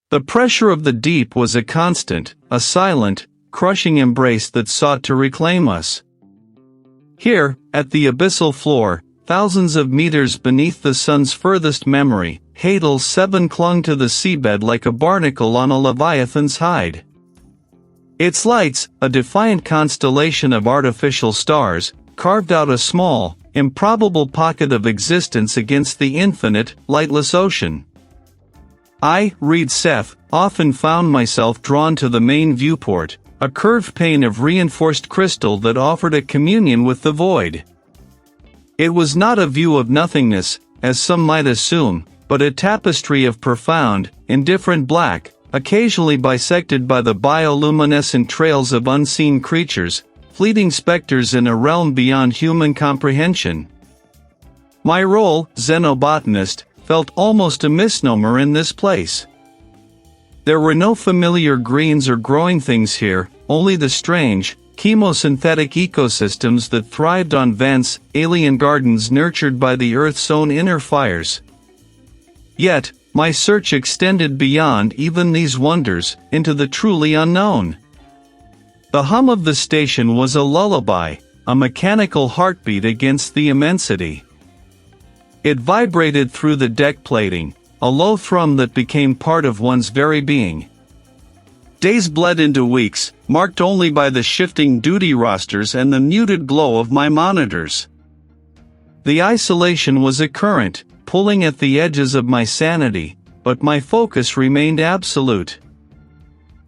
The pressure of the deep was a constant, a silent, crushing embrace that sought to reclaim us. Here, at the abyssal floor, thousands of meters beneath the sun's furthest memory, Hadal-7 clung to the seabed like a barnacle on a leviathan's hide. Its lights, a defiant constellation of artificial stars, carved out a small, improbable pocket of existence against the infinite, lightless ocean. I, Reid Seth, often found myself drawn to the main viewport, a curved pane of reinforced crystal that offered a communion with the void. It was not a view of nothingness, as some might assume, but a tapestry of profound, indifferent black, occasionally bisected by the bioluminescent trails of unseen creatures, fleeting specters in a realm beyond human comprehension. My role, Xenobotanist, felt almost a misnomer in this place. There were no familiar greens or growing things here, only the strange, chemosynthetic ecosystems that thrived on vents, alien gardens nurtured by the Earth's own inner fires. Yet, my search extended beyond even these wonders, into the truly unknown. The hum of the station was a lullaby, a mechanical heartbeat against the immensity. It vibrated through the deck plating, a low thrum that became part of one's very being. Days bled into weeks, marked only by the shifting duty rosters and the muted glow of my monitors. The isolation was a current, pulling at the edges of my sanity, but my focus remained absolute.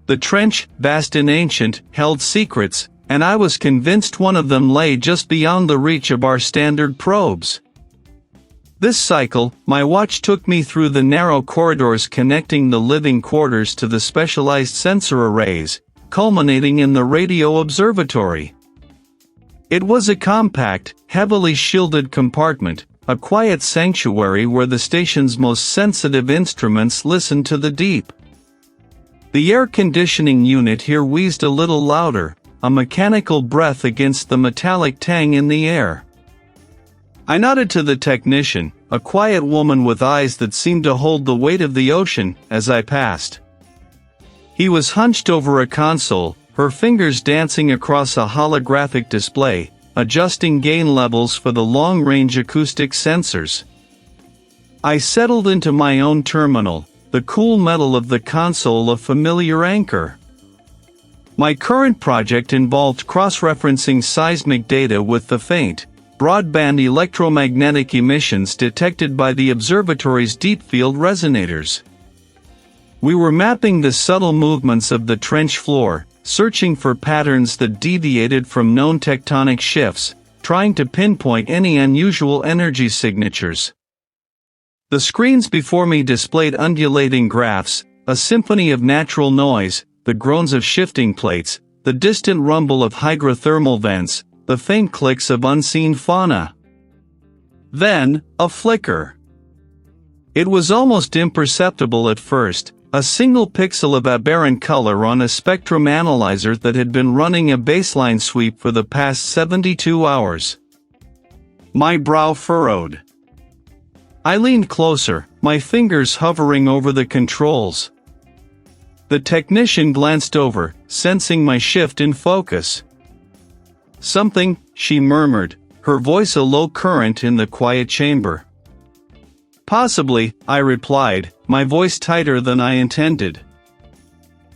The trench, vast and ancient, held secrets, and I was convinced one of them lay just beyond the reach of our standard probes. This cycle, my watch took me through the narrow corridors connecting the living quarters to the specialized sensor arrays, culminating in the radio observatory. It was a compact, heavily shielded compartment, a quiet sanctuary where the station's most sensitive instruments listened to the deep. The air conditioning unit here wheezed a little louder, a mechanical breath against the metallic tang in the air. I nodded to the technician, a quiet woman with eyes that seemed to hold the weight of the ocean, as I passed. He was hunched over a console, her fingers dancing across a holographic display, adjusting gain levels for the long-range acoustic sensors. I settled into my own terminal, the cool metal of the console a familiar anchor. My current project involved cross-referencing seismic data with the faint, broadband electromagnetic emissions detected by the observatory's deep-field resonators. We were mapping the subtle movements of the trench floor, searching for patterns that deviated from known tectonic shifts, trying to pinpoint any unusual energy signatures. The screens before me displayed undulating graphs, a symphony of natural noise, the groans of shifting plates, the distant rumble of hydrothermal vents, the faint clicks of unseen fauna. Then, a flicker. It was almost imperceptible at first, a single pixel of aberrant color on a spectrum analyzer that had been running a baseline sweep for the past 72 hours. My brow furrowed. I leaned closer, my fingers hovering over the controls. The technician glanced over, sensing my shift in focus. "Something," she murmured, her voice a low current in the quiet chamber. "Possibly," I replied, my voice tighter than I intended.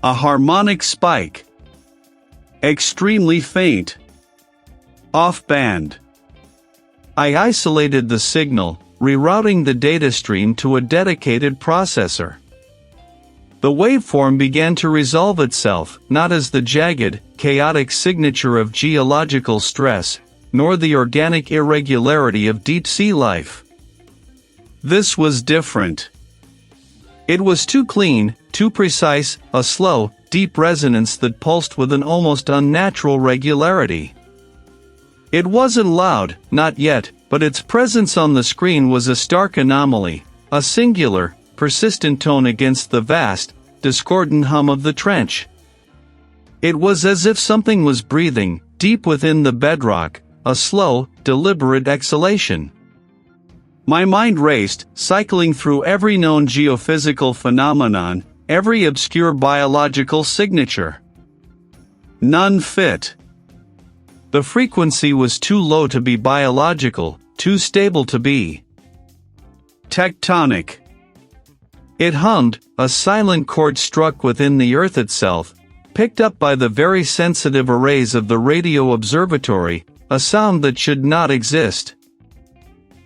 "A harmonic spike. Extremely faint. Off-band." I isolated the signal, rerouting the data stream to a dedicated processor. The waveform began to resolve itself, not as the jagged, chaotic signature of geological stress, nor the organic irregularity of deep-sea life. This was different. It was too clean, too precise, a slow, deep resonance that pulsed with an almost unnatural regularity. It wasn't loud, not yet, but its presence on the screen was a stark anomaly, a singular, persistent tone against the vast, discordant hum of the trench. It was as if something was breathing, deep within the bedrock, a slow, deliberate exhalation. My mind raced, cycling through every known geophysical phenomenon, every obscure biological signature. None fit. The frequency was too low to be biological, too stable to be tectonic. It hummed, a silent chord struck within the Earth itself, picked up by the very sensitive arrays of the radio observatory, a sound that should not exist.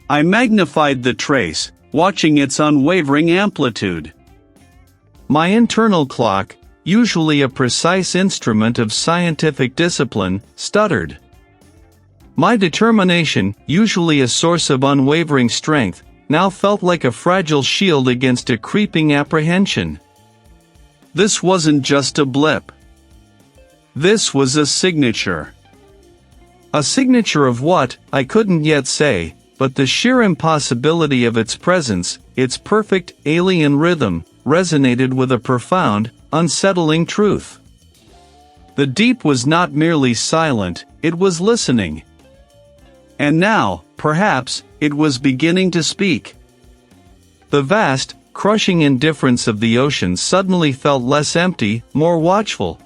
I magnified the trace, watching its unwavering amplitude. My internal clock, usually a precise instrument of scientific discipline, stuttered. My determination, usually a source of unwavering strength, now felt like a fragile shield against a creeping apprehension. This wasn't just a blip. This was a signature. A signature of what, I couldn't yet say, but the sheer impossibility of its presence, its perfect, alien rhythm, resonated with a profound, unsettling truth. The deep was not merely silent, it was listening. And now, perhaps, it was beginning to speak. The vast, crushing indifference of the ocean suddenly felt less empty, more watchful.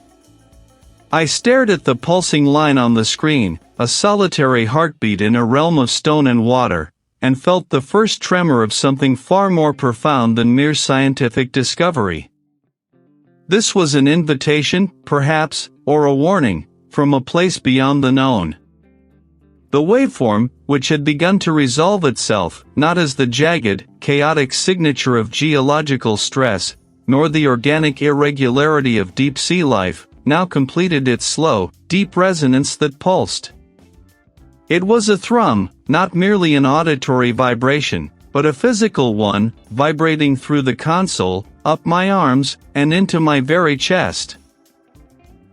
I stared at the pulsing line on the screen, a solitary heartbeat in a realm of stone and water, and felt the first tremor of something far more profound than mere scientific discovery. This was an invitation, perhaps, or a warning, from a place beyond the known. The waveform, which had begun to resolve itself, not as the jagged, chaotic signature of geological stress, nor the organic irregularity of deep sea life, now completed its slow, deep resonance that pulsed. It was a thrum, not merely an auditory vibration, but a physical one, vibrating through the console, up my arms, and into my very chest.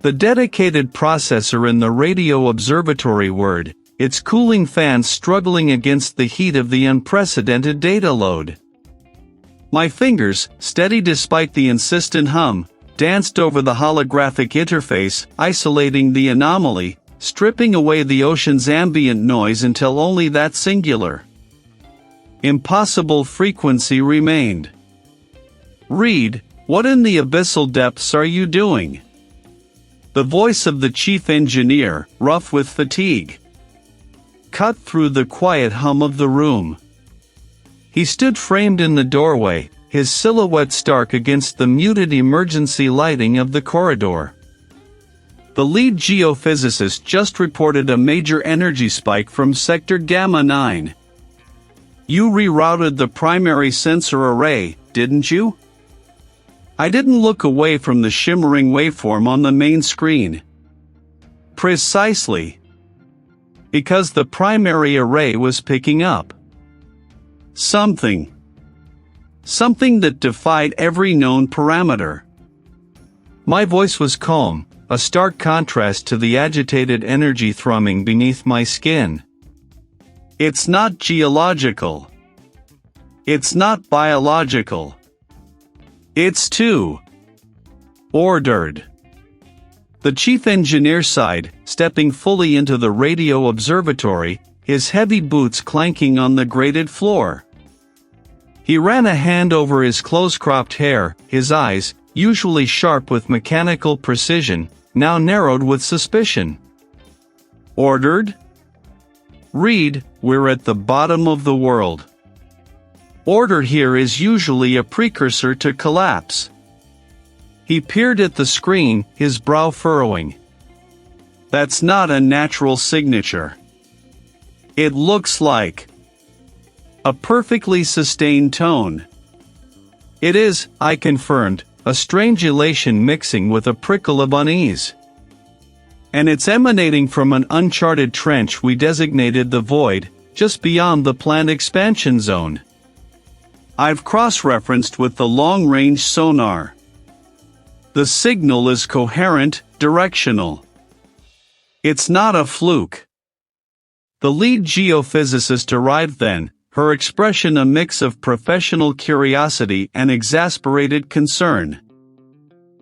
The dedicated processor in the radio observatory whirred, its cooling fans struggling against the heat of the unprecedented data load. My fingers, steady despite the insistent hum, danced over the holographic interface, isolating the anomaly, stripping away the ocean's ambient noise until only that singular, impossible frequency remained. Reid, what in the abyssal depths are you doing? The voice of the chief engineer, rough with fatigue, cut through the quiet hum of the room. He stood framed in the doorway, his silhouette stark against the muted emergency lighting of the corridor. The lead geophysicist just reported a major energy spike from Sector Gamma 9. You rerouted the primary sensor array, didn't you? I didn't look away from the shimmering waveform on the main screen. Precisely. Because the primary array was picking up something that defied every known parameter. My voice was calm, a stark contrast to the agitated energy thrumming beneath my skin. It's not geological. It's not biological. It's too ordered. The chief engineer sighed, stepping fully into the radio observatory, his heavy boots clanking on the grated floor. He ran a hand over his close-cropped hair, his eyes, usually sharp with mechanical precision, now narrowed with suspicion. Ordered? Reid, we're at the bottom of the world. Order here is usually a precursor to collapse. He peered at the screen, his brow furrowing. That's not a natural signature. It looks like a perfectly sustained tone. It is, I confirmed, a strange elation mixing with a prickle of unease. And it's emanating from an uncharted trench we designated the Void, just beyond the planned expansion zone. I've cross-referenced with the long-range sonar. The signal is coherent, directional. It's not a fluke. The lead geophysicist arrived then, her expression a mix of professional curiosity and exasperated concern.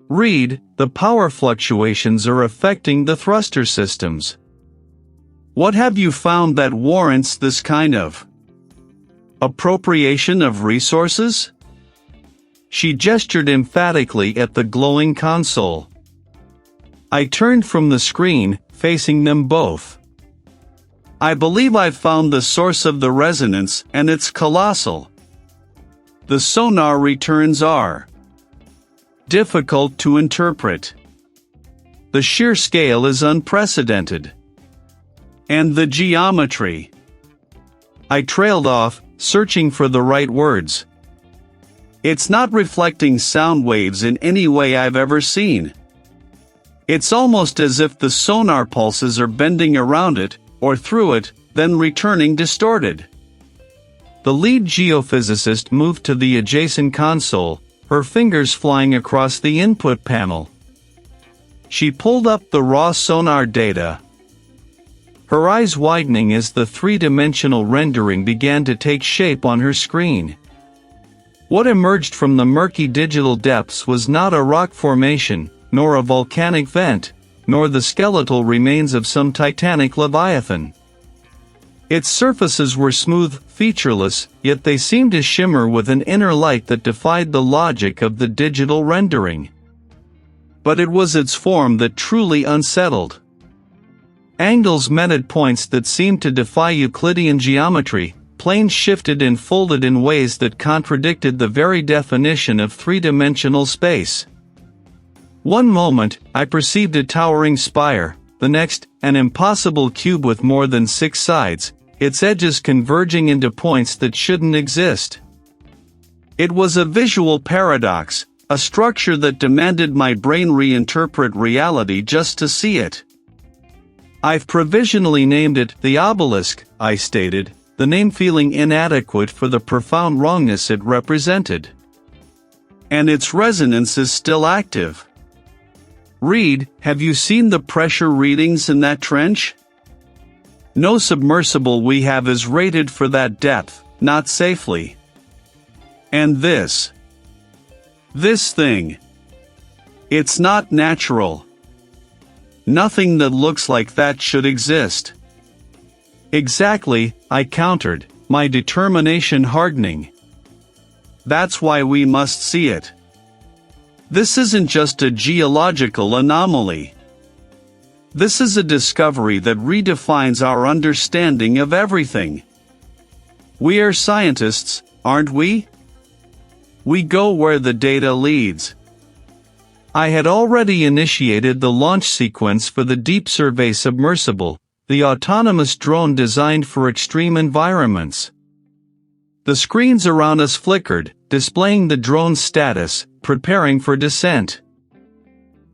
Reid, the power fluctuations are affecting the thruster systems. What have you found that warrants this kind of appropriation of resources? She gestured emphatically at the glowing console. I turned from the screen, facing them both. I believe I've found the source of the resonance, and it's colossal. The sonar returns are difficult to interpret. The sheer scale is unprecedented. And the geometry. I trailed off, searching for the right words. It's not reflecting sound waves in any way I've ever seen. It's almost as if the sonar pulses are bending around it, or through it, then returning distorted. The lead geophysicist moved to the adjacent console, her fingers flying across the input panel. She pulled up the raw sonar data. Her eyes widening as the three-dimensional rendering began to take shape on her screen. What emerged from the murky digital depths was not a rock formation, nor a volcanic vent, nor the skeletal remains of some titanic leviathan. Its surfaces were smooth, featureless, yet they seemed to shimmer with an inner light that defied the logic of the digital rendering. But it was its form that truly unsettled. Angles met at points that seemed to defy Euclidean geometry, planes shifted and folded in ways that contradicted the very definition of three-dimensional space. One moment, I perceived a towering spire, the next, an impossible cube with more than 6 sides, its edges converging into points that shouldn't exist. It was a visual paradox, a structure that demanded my brain reinterpret reality just to see it. I've provisionally named it the obelisk, I stated, the name feeling inadequate for the profound wrongness it represented. And its resonance is still active. Reid, have you seen the pressure readings in that trench? No submersible we have is rated for that depth, not safely. And this thing. It's not natural. Nothing that looks like that should exist. Exactly, I countered, my determination hardening. That's why we must see it. This isn't just a geological anomaly. This is a discovery that redefines our understanding of everything. We are scientists, aren't we? We go where the data leads. I had already initiated the launch sequence for the Deep Survey submersible, the autonomous drone designed for extreme environments. The screens around us flickered, displaying the drone's status, preparing for descent.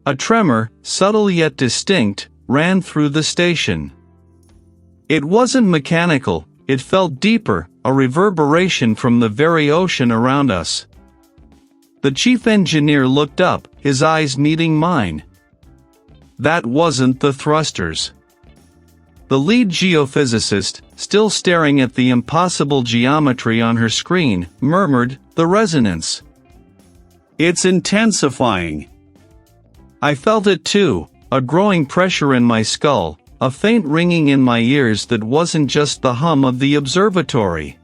A tremor, subtle yet distinct, ran through the station. It wasn't mechanical, it felt deeper, a reverberation from the very ocean around us. The chief engineer looked up, his eyes meeting mine. That wasn't the thrusters. The lead geophysicist, still staring at the impossible geometry on her screen, murmured, "The resonance. It's intensifying." I felt it too, a growing pressure in my skull, a faint ringing in my ears that wasn't just the hum of the observatory.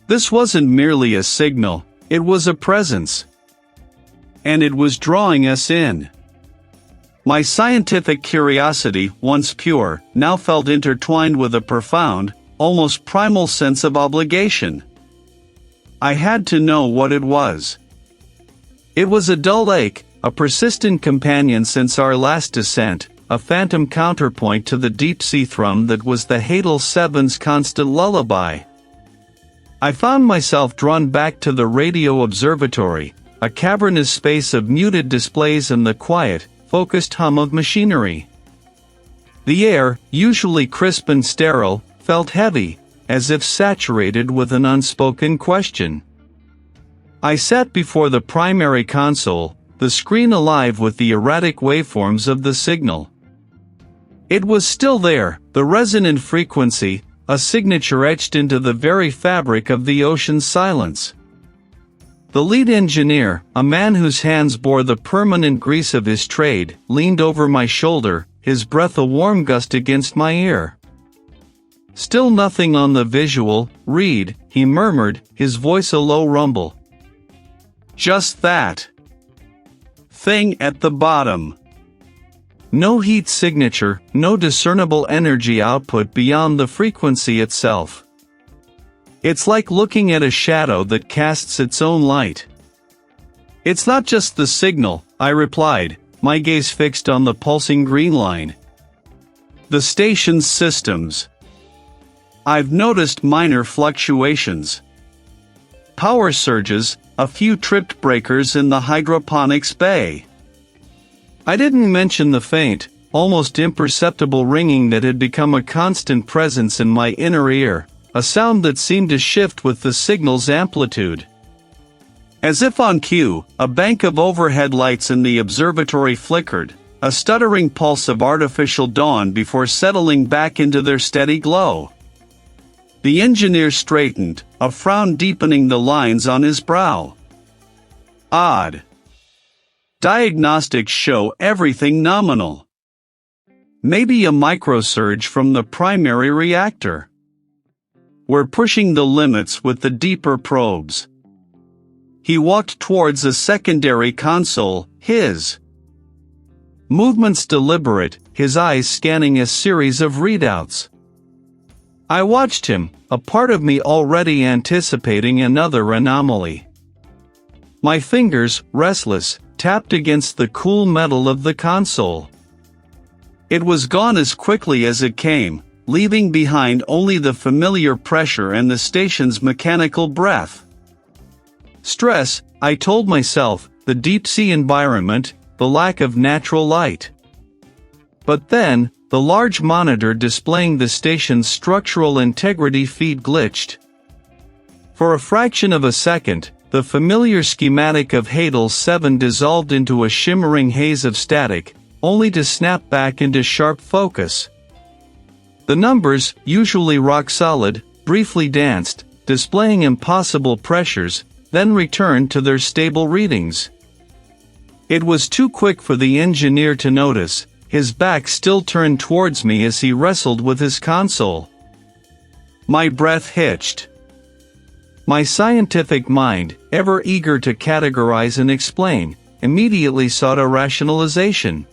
This wasn't merely a signal, it was a presence. And it was drawing us in. My scientific curiosity, once pure, now felt intertwined with a profound, almost primal sense of obligation. I had to know what it was. It was a dull ache, a persistent companion since our last descent, a phantom counterpoint to the deep-sea thrum that was the Hadal-7's constant lullaby. I found myself drawn back to the radio observatory, a cavernous space of muted displays and the quiet, focused hum of machinery. The air, usually crisp and sterile, felt heavy, as if saturated with an unspoken question. I sat before the primary console, the screen alive with the erratic waveforms of the signal. It was still there, the resonant frequency, a signature etched into the very fabric of the ocean's silence. The lead engineer, a man whose hands bore the permanent grease of his trade, leaned over my shoulder, his breath a warm gust against my ear. "Still nothing on the visual, Reid," he murmured, his voice a low rumble. Just that thing at the bottom. No heat signature, no discernible energy output beyond the frequency itself. It's like looking at a shadow that casts its own light. It's not just the signal, I replied, my gaze fixed on the pulsing green line. The station's systems. I've noticed minor fluctuations. Power surges, a few tripped breakers in the hydroponics bay. I didn't mention the faint, almost imperceptible ringing that had become a constant presence in my inner ear, a sound that seemed to shift with the signal's amplitude. As if on cue, a bank of overhead lights in the observatory flickered, a stuttering pulse of artificial dawn before settling back into their steady glow. The engineer straightened, a frown deepening the lines on his brow. Odd. Diagnostics show everything nominal. Maybe a microsurge from the primary reactor. We're pushing the limits with the deeper probes. He walked towards a secondary console, his movements deliberate, his eyes scanning a series of readouts. I watched him, a part of me already anticipating another anomaly. My fingers, restless, tapped against the cool metal of the console. It was gone as quickly as it came, leaving behind only the familiar pressure and the station's mechanical breath. Stress, I told myself, the deep-sea environment, the lack of natural light. But then, the large monitor displaying the station's structural integrity feed glitched. For a fraction of a second, the familiar schematic of Hadal-7 dissolved into a shimmering haze of static, only to snap back into sharp focus. The numbers, usually rock-solid, briefly danced, displaying impossible pressures, then returned to their stable readings. It was too quick for the engineer to notice, his back still turned towards me as he wrestled with his console. My breath hitched. My scientific mind, ever eager to categorize and explain, immediately sought a rationalization.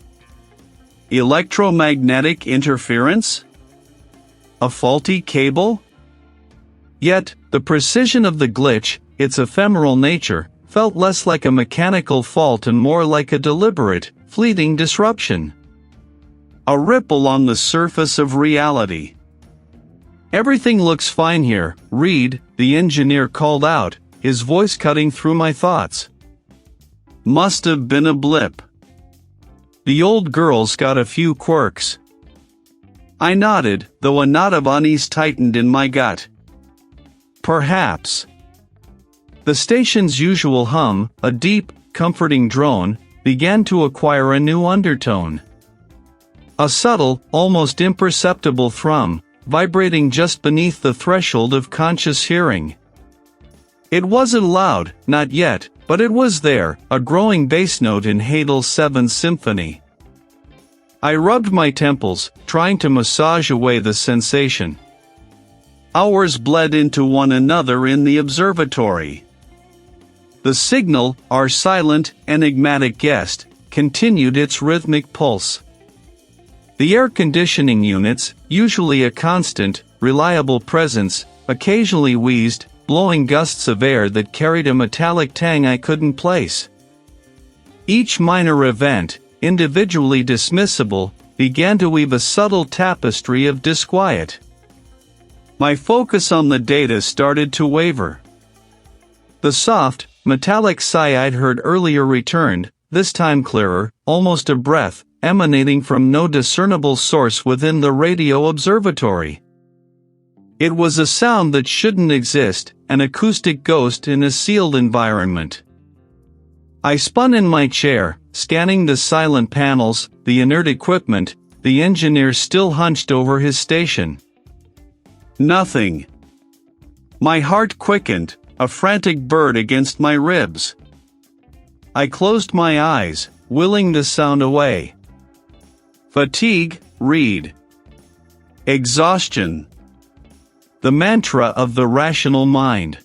Electromagnetic interference? A faulty cable? Yet, the precision of the glitch, its ephemeral nature, felt less like a mechanical fault and more like a deliberate, fleeting disruption. A ripple on the surface of reality. Everything looks fine here, Reid, the engineer called out, his voice cutting through my thoughts. Must have been a blip. The old girl's got a few quirks. I nodded, though a knot of unease tightened in my gut. Perhaps. The station's usual hum, a deep, comforting drone, began to acquire a new undertone. A subtle, almost imperceptible thrum, vibrating just beneath the threshold of conscious hearing. It wasn't loud, not yet, but it was there, a growing bass note in Hadal-7's symphony. I rubbed my temples, trying to massage away the sensation. Hours bled into one another in the observatory. The signal, our silent, enigmatic guest, continued its rhythmic pulse. The air conditioning units, usually a constant, reliable presence, occasionally wheezed, blowing gusts of air that carried a metallic tang I couldn't place. Each minor event, individually dismissible, began to weave a subtle tapestry of disquiet. My focus on the data started to waver. The soft, metallic sigh I'd heard earlier returned, this time clearer, almost a breath, emanating from no discernible source within the radio observatory. It was a sound that shouldn't exist, an acoustic ghost in a sealed environment. I spun in my chair, scanning the silent panels, the inert equipment, the engineer still hunched over his station. Nothing. My heart quickened, a frantic bird against my ribs. I closed my eyes, willing the sound away. Fatigue, Reid. Exhaustion. The mantra of the rational mind.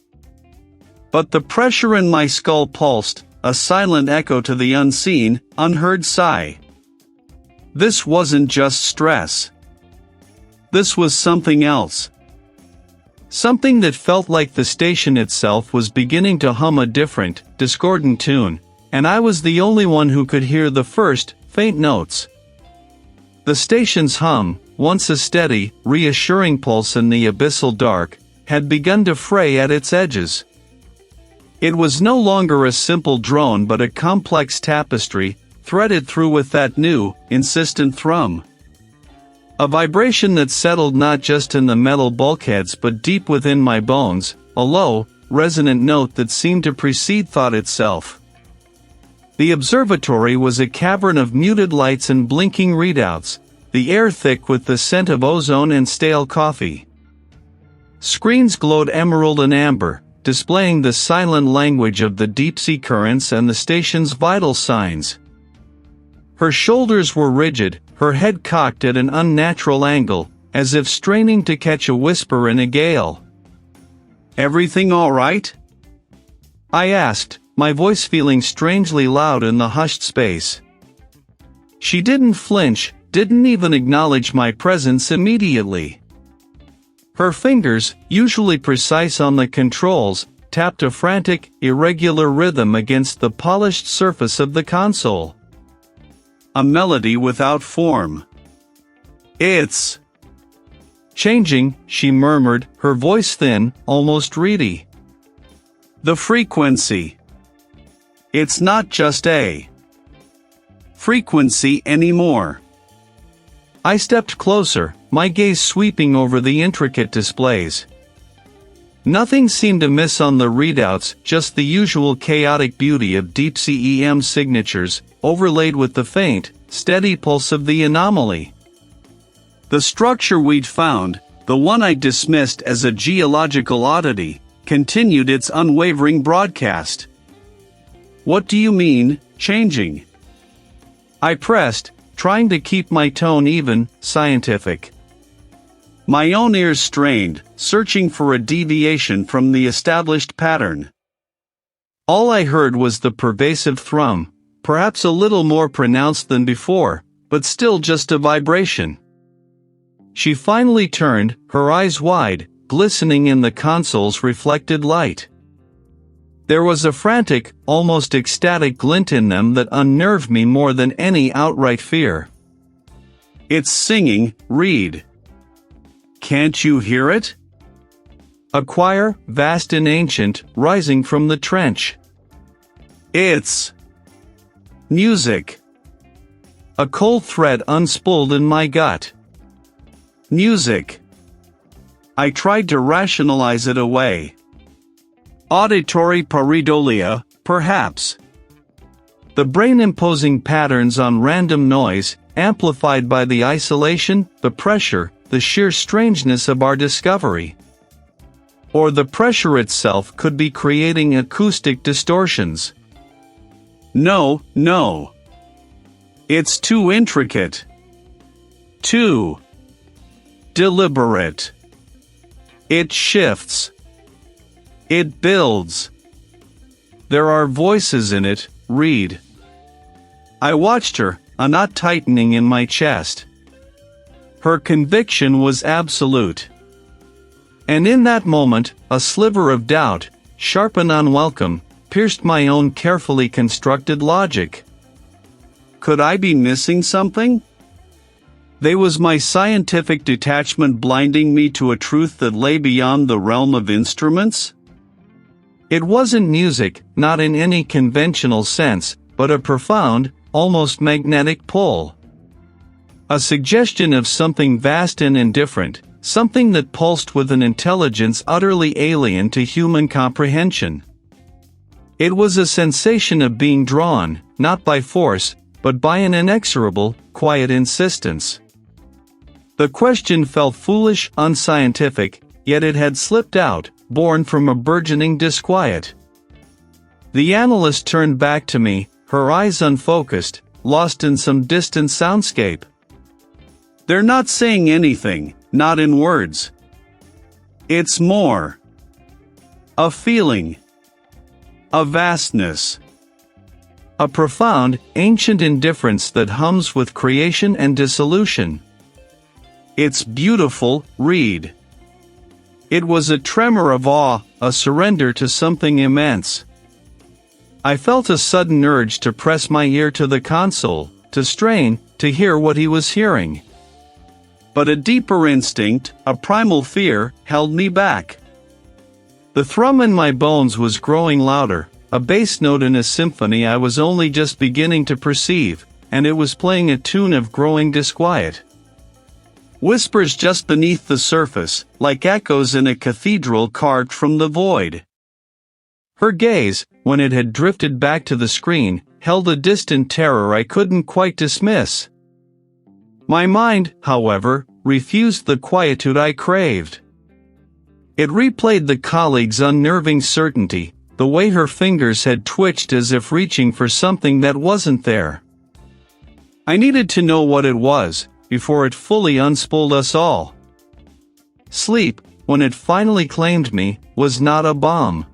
But the pressure in my skull pulsed, a silent echo to the unseen, unheard sigh. This wasn't just stress. This was something else. Something that felt like the station itself was beginning to hum a different, discordant tune, and I was the only one who could hear the first, faint notes. The station's hum, once a steady, reassuring pulse in the abyssal dark, had begun to fray at its edges. It was no longer a simple drone but a complex tapestry, threaded through with that new, insistent thrum. A vibration that settled not just in the metal bulkheads but deep within my bones, a low, resonant note that seemed to precede thought itself. The observatory was a cavern of muted lights and blinking readouts, the air thick with the scent of ozone and stale coffee. Screens glowed emerald and amber, displaying the silent language of the deep-sea currents and the station's vital signs. Her shoulders were rigid, her head cocked at an unnatural angle, as if straining to catch a whisper in a gale. "Everything all right?" I asked, my voice feeling strangely loud in the hushed space. She didn't flinch, didn't even acknowledge my presence immediately. Her fingers, usually precise on the controls, tapped a frantic, irregular rhythm against the polished surface of the console. A melody without form. "It's changing," she murmured, her voice thin, almost reedy. "The frequency. It's not just a frequency anymore." I stepped closer, my gaze sweeping over the intricate displays. Nothing seemed amiss on the readouts, just the usual chaotic beauty of deep-sea EM signatures, overlaid with the faint, steady pulse of the anomaly. The structure we'd found, the one I dismissed as a geological oddity, continued its unwavering broadcast. "What do you mean, changing?" I pressed, trying to keep my tone even, scientific. My own ears strained, searching for a deviation from the established pattern. All I heard was the pervasive thrum, perhaps a little more pronounced than before, but still just a vibration. She finally turned, her eyes wide, glistening in the console's reflected light. There was a frantic, almost ecstatic glint in them that unnerved me more than any outright fear. "It's singing, Reid. Can't you hear it?" A choir, vast and ancient, rising from the trench. "It's music." A cold thread unspooled in my gut. Music. I tried to rationalize it away. Auditory pareidolia, perhaps. The brain-imposing patterns on random noise, amplified by the isolation, the pressure, the sheer strangeness of our discovery. Or the pressure itself could be creating acoustic distortions. No. It's too intricate. Too deliberate. It shifts. It builds. There are voices in it, Reid. I watched her, a knot tightening in my chest. Her conviction was absolute. And in that moment, a sliver of doubt, sharp and unwelcome, pierced my own carefully constructed logic. Could I be missing something? Was my scientific detachment blinding me to a truth that lay beyond the realm of instruments? It wasn't music, not in any conventional sense, but a profound, almost magnetic pull. A suggestion of something vast and indifferent, something that pulsed with an intelligence utterly alien to human comprehension. It was a sensation of being drawn, not by force, but by an inexorable, quiet insistence. The question felt foolish, unscientific, yet it had slipped out, born from a burgeoning disquiet. The analyst turned back to me, her eyes unfocused, lost in some distant soundscape. "They're not saying anything, not in words. It's more a feeling. A vastness. A profound, ancient indifference that hums with creation and dissolution. It's beautiful, Reid. It was a tremor of awe, a surrender to something immense. I felt a sudden urge to press my ear to the console, to strain, to hear what he was hearing. But a deeper instinct, a primal fear, held me back. The thrum in my bones was growing louder, a bass note in a symphony I was only just beginning to perceive, and it was playing a tune of growing disquiet. Whispers just beneath the surface, like echoes in a cathedral carved from the void. Her gaze, when it had drifted back to the screen, held a distant terror I couldn't quite dismiss. My mind, however, refused the quietude I craved. It replayed the colleague's unnerving certainty, the way her fingers had twitched as if reaching for something that wasn't there. I needed to know what it was, before it fully unspooled us all. Sleep, when it finally claimed me, was not a bomb.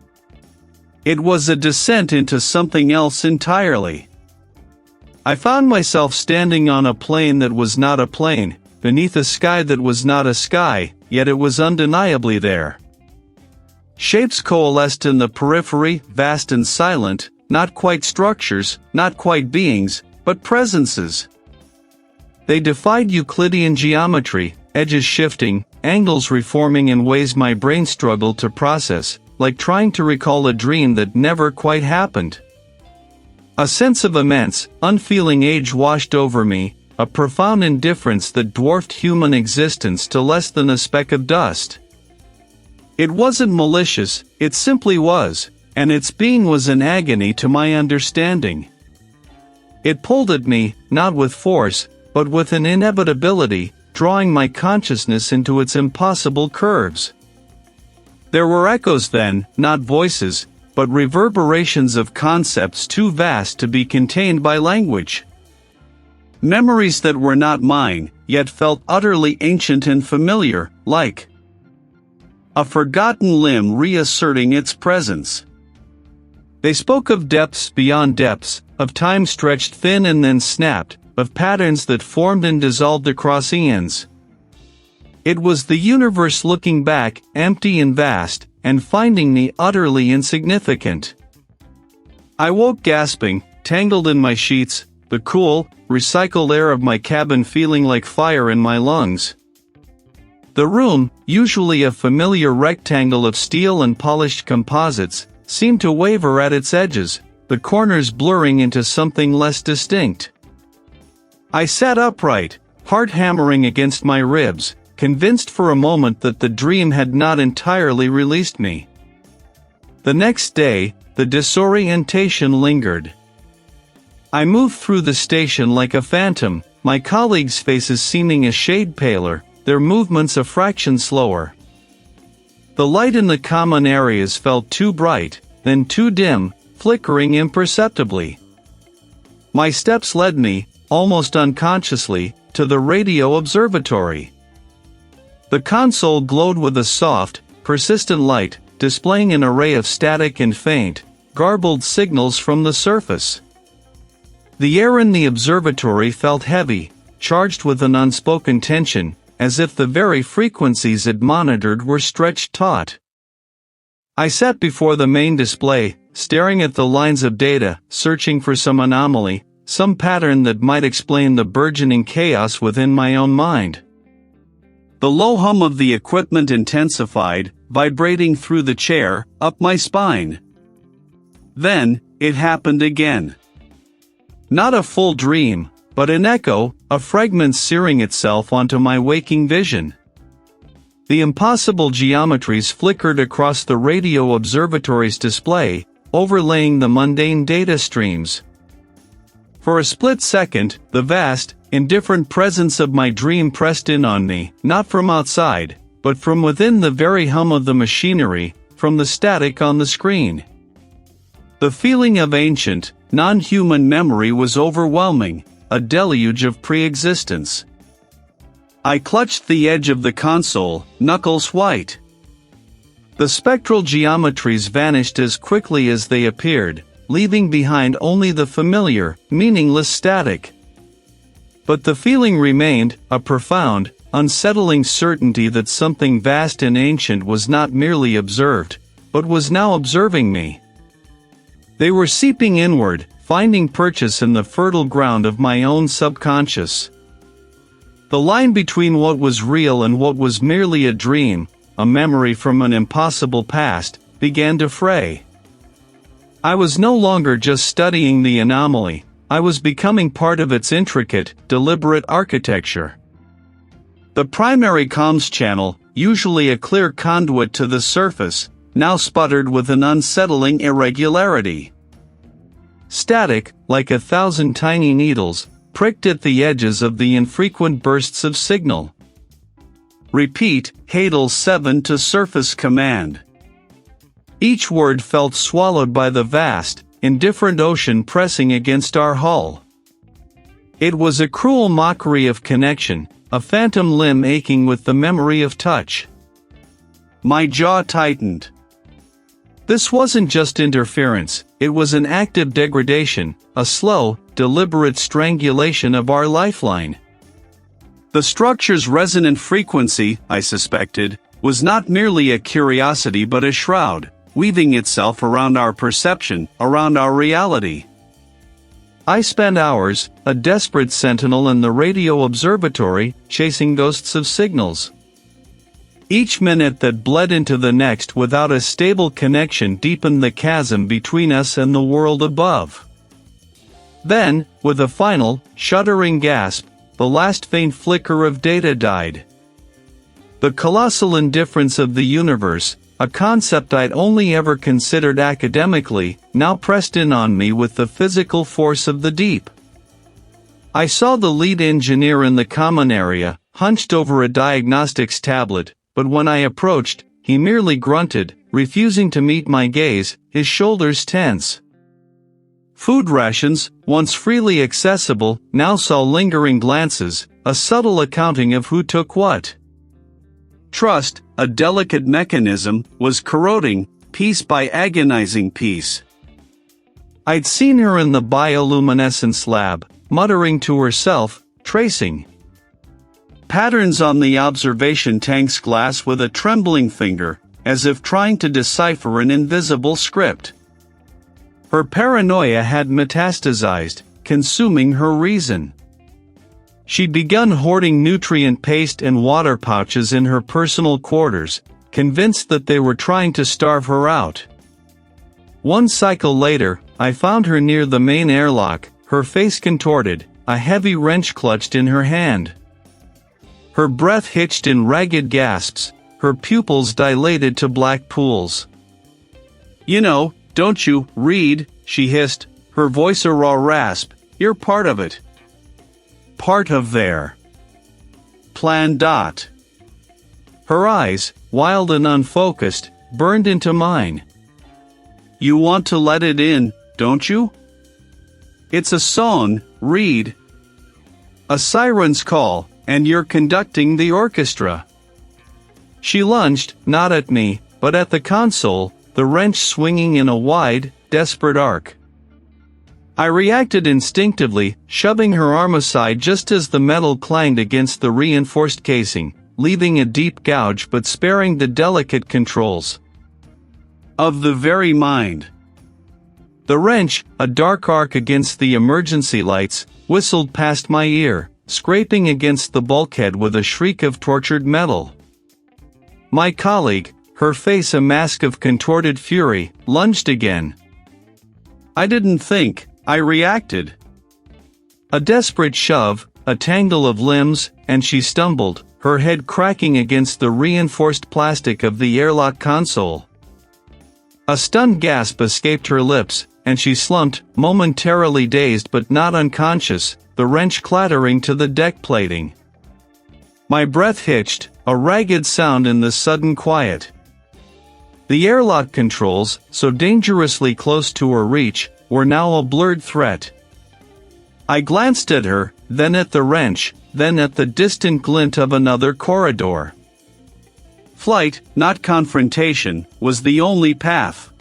It was a descent into something else entirely. I found myself standing on a plane that was not a plane, beneath a sky that was not a sky, yet it was undeniably there. Shapes coalesced in the periphery, vast and silent, not quite structures, not quite beings, but presences. They defied Euclidean geometry, edges shifting, angles reforming in ways my brain struggled to process, like trying to recall a dream that never quite happened. A sense of immense, unfeeling age washed over me, a profound indifference that dwarfed human existence to less than a speck of dust. It wasn't malicious, it simply was, and its being was an agony to my understanding. It pulled at me, not with force, but with an inevitability, drawing my consciousness into its impossible curves. There were echoes then, not voices, but reverberations of concepts too vast to be contained by language. Memories that were not mine, yet felt utterly ancient and familiar, like a forgotten limb reasserting its presence. They spoke of depths beyond depths, of time stretched thin and then snapped, of patterns that formed and dissolved across eons. It was the universe looking back, empty and vast, and finding me utterly insignificant. I woke gasping, tangled in my sheets, the cool, recycled air of my cabin feeling like fire in my lungs. The room, usually a familiar rectangle of steel and polished composites, seemed to waver at its edges, the corners blurring into something less distinct. I sat upright, heart hammering against my ribs, convinced for a moment that the dream had not entirely released me. The next day, the disorientation lingered. I moved through the station like a phantom, my colleagues' faces seeming a shade paler, their movements a fraction slower. The light in the common areas felt too bright, then too dim, flickering imperceptibly. My steps led me, almost unconsciously, to the radio observatory. The console glowed with a soft, persistent light, displaying an array of static and faint, garbled signals from the surface. The air in the observatory felt heavy, charged with an unspoken tension, as if the very frequencies it monitored were stretched taut. I sat before the main display, staring at the lines of data, searching for some anomaly, some pattern that might explain the burgeoning chaos within my own mind. The low hum of the equipment intensified, vibrating through the chair, up my spine. Then, it happened again. Not a full dream, but an echo, a fragment searing itself onto my waking vision. The impossible geometries flickered across the radio observatory's display, overlaying the mundane data streams. For a split second, the vast, indifferent presence of my dream pressed in on me, not from outside, but from within the very hum of the machinery, from the static on the screen. The feeling of ancient, non-human memory was overwhelming, a deluge of pre-existence. I clutched the edge of the console, knuckles white. The spectral geometries vanished as quickly as they appeared, leaving behind only the familiar, meaningless static. But the feeling remained, a profound, unsettling certainty that something vast and ancient was not merely observed, but was now observing me. They were seeping inward, finding purchase in the fertile ground of my own subconscious. The line between what was real and what was merely a dream, a memory from an impossible past, began to fray. I was no longer just studying the anomaly, I was becoming part of its intricate, deliberate architecture. The primary comms channel, usually a clear conduit to the surface, now sputtered with an unsettling irregularity. Static, like 1,000 tiny needles, pricked at the edges of the infrequent bursts of signal. Repeat, Hadal-7 to surface command. Each word felt swallowed by the vast, indifferent ocean pressing against our hull. It was a cruel mockery of connection, a phantom limb aching with the memory of touch. My jaw tightened. This wasn't just interference, it was an active degradation, a slow, deliberate strangulation of our lifeline. The structure's resonant frequency, I suspected, was not merely a curiosity but a shroud, weaving itself around our perception, around our reality. I spent hours, a desperate sentinel in the radio observatory, chasing ghosts of signals. Each minute that bled into the next without a stable connection deepened the chasm between us and the world above. Then, with a final, shuddering gasp, the last faint flicker of data died. The colossal indifference of the universe, a concept I'd only ever considered academically, now pressed in on me with the physical force of the deep. I saw the lead engineer in the common area, hunched over a diagnostics tablet, but when I approached, he merely grunted, refusing to meet my gaze, his shoulders tense. Food rations, once freely accessible, now saw lingering glances, a subtle accounting of who took what. Trust, a delicate mechanism, was corroding, piece by agonizing piece. I'd seen her in the bioluminescence lab, muttering to herself, tracing patterns on the observation tank's glass with a trembling finger, as if trying to decipher an invisible script. Her paranoia had metastasized, consuming her reason. She'd begun hoarding nutrient paste and water pouches in her personal quarters, convinced that they were trying to starve her out. One cycle later, I found her near the main airlock, her face contorted, a heavy wrench clutched in her hand. Her breath hitched in ragged gasps, her pupils dilated to black pools. "You know, don't you, Reid?" she hissed, her voice a raw rasp. "You're part of it. Part of their plan. Her eyes, wild and unfocused, burned into mine. "You want to let it in, don't you? It's a song, Reid. A siren's call, and you're conducting the orchestra." She lunged, not at me, but at the console, the wrench swinging in a wide, desperate arc. I reacted instinctively, shoving her arm aside just as the metal clanged against the reinforced casing, leaving a deep gouge but sparing the delicate controls of the very mind. The wrench, a dark arc against the emergency lights, whistled past my ear, scraping against the bulkhead with a shriek of tortured metal. My colleague, her face a mask of contorted fury, lunged again. I didn't think, I reacted. A desperate shove, a tangle of limbs, and she stumbled, her head cracking against the reinforced plastic of the airlock console. A stunned gasp escaped her lips, and she slumped, momentarily dazed but not unconscious, the wrench clattering to the deck plating. My breath hitched, a ragged sound in the sudden quiet. The airlock controls, so dangerously close to her reach, were now a blurred threat. I glanced at her, then at the wrench, then at the distant glint of another corridor. Flight, not confrontation, was the only path.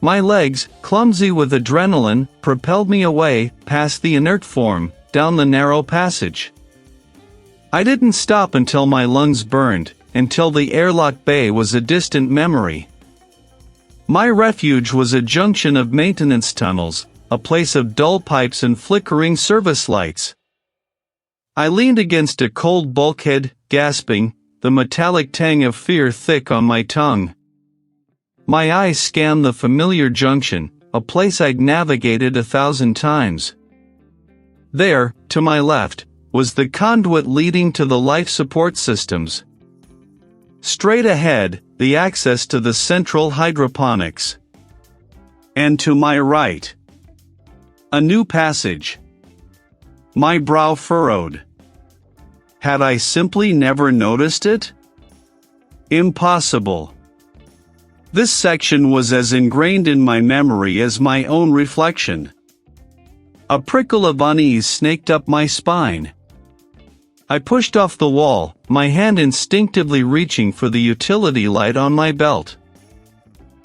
My legs, clumsy with adrenaline, propelled me away, past the inert form, down the narrow passage. I didn't stop until my lungs burned, until the airlock bay was a distant memory. My refuge was a junction of maintenance tunnels, a place of dull pipes and flickering service lights. I leaned against a cold bulkhead, gasping, the metallic tang of fear thick on my tongue. My eyes scanned the familiar junction, a place I'd navigated 1,000 times. There, to my left, was the conduit leading to the life support systems. Straight ahead, the access to the central hydroponics. And to my right, a new passage. My brow furrowed. Had I simply never noticed it? Impossible. This section was as ingrained in my memory as my own reflection. A prickle of unease snaked up my spine. I pushed off the wall, my hand instinctively reaching for the utility light on my belt.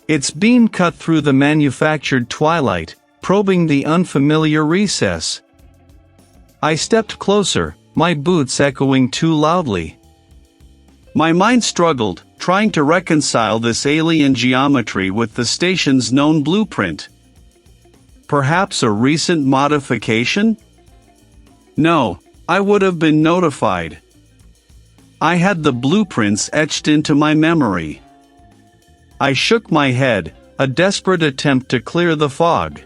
Its beam cut through the manufactured twilight, probing the unfamiliar recess. I stepped closer, my boots echoing too loudly. My mind struggled, trying to reconcile this alien geometry with the station's known blueprint. Perhaps a recent modification? No, I would have been notified. I had the blueprints etched into my memory. I shook my head, a desperate attempt to clear the fog.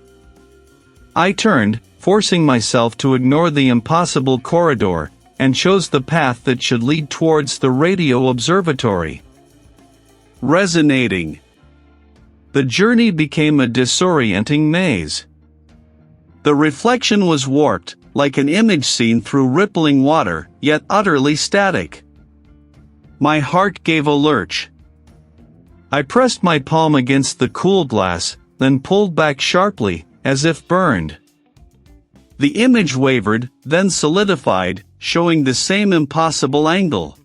I turned, forcing myself to ignore the impossible corridor, and chose the path that should lead towards the radio observatory. Resonating. The journey became a disorienting maze. The reflection was warped, like an image seen through rippling water, yet utterly static. My heart gave a lurch. I pressed my palm against the cool glass, then pulled back sharply, as if burned. The image wavered, then solidified, showing the same impossible angle.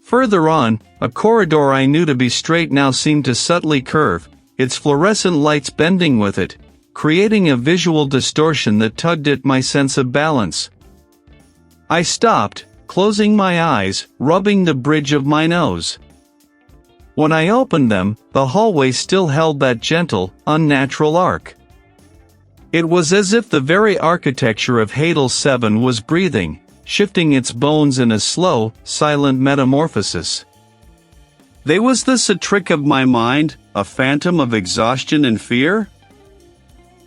Further on, a corridor I knew to be straight now seemed to subtly curve, its fluorescent lights bending with it, creating a visual distortion that tugged at my sense of balance. I stopped, closing my eyes, rubbing the bridge of my nose. When I opened them, the hallway still held that gentle, unnatural arc. It was as if the very architecture of Hadal-7 was breathing, shifting its bones in a slow, silent metamorphosis. Was this a trick of my mind, a phantom of exhaustion and fear?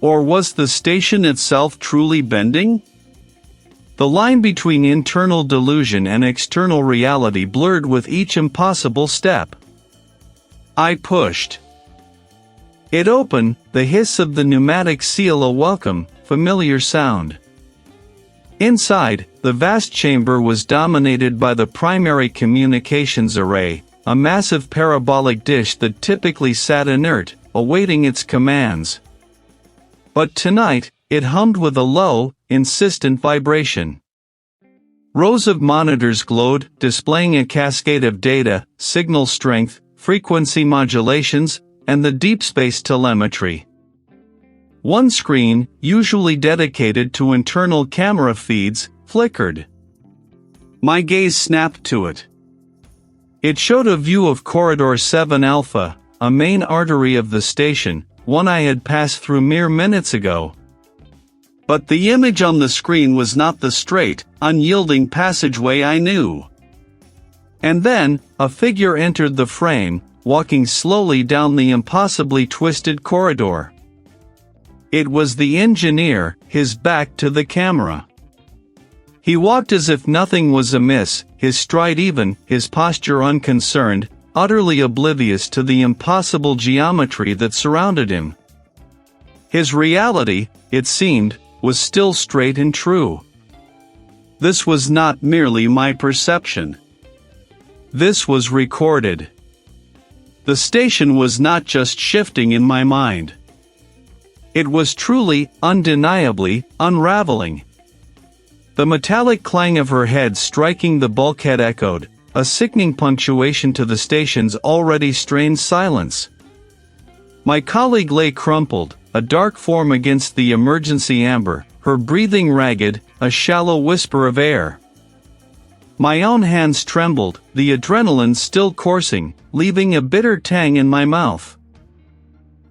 Or was the station itself truly bending? The line between internal delusion and external reality blurred with each impossible step. I pushed. It opened, the hiss of the pneumatic seal a welcome, familiar sound. Inside, the vast chamber was dominated by the primary communications array, a massive parabolic dish that typically sat inert, awaiting its commands. But tonight, it hummed with a low, insistent vibration. Rows of monitors glowed, displaying a cascade of data, signal strength, frequency modulations, and the deep space telemetry. One screen, usually dedicated to internal camera feeds, flickered. My gaze snapped to it. It showed a view of Corridor 7 Alpha, a main artery of the station, one I had passed through mere minutes ago. But the image on the screen was not the straight, unyielding passageway I knew. And then, a figure entered the frame, walking slowly down the impossibly twisted corridor. It was the engineer, his back to the camera. He walked as if nothing was amiss, his stride even, his posture unconcerned, utterly oblivious to the impossible geometry that surrounded him. His reality, it seemed, was still straight and true. This was not merely my perception. This was recorded. The station was not just shifting in my mind. It was truly, undeniably, unraveling. The metallic clang of her head striking the bulkhead echoed, a sickening punctuation to the station's already strained silence. My colleague lay crumpled, a dark form against the emergency amber, her breathing ragged, a shallow whisper of air. My own hands trembled, the adrenaline still coursing, leaving a bitter tang in my mouth.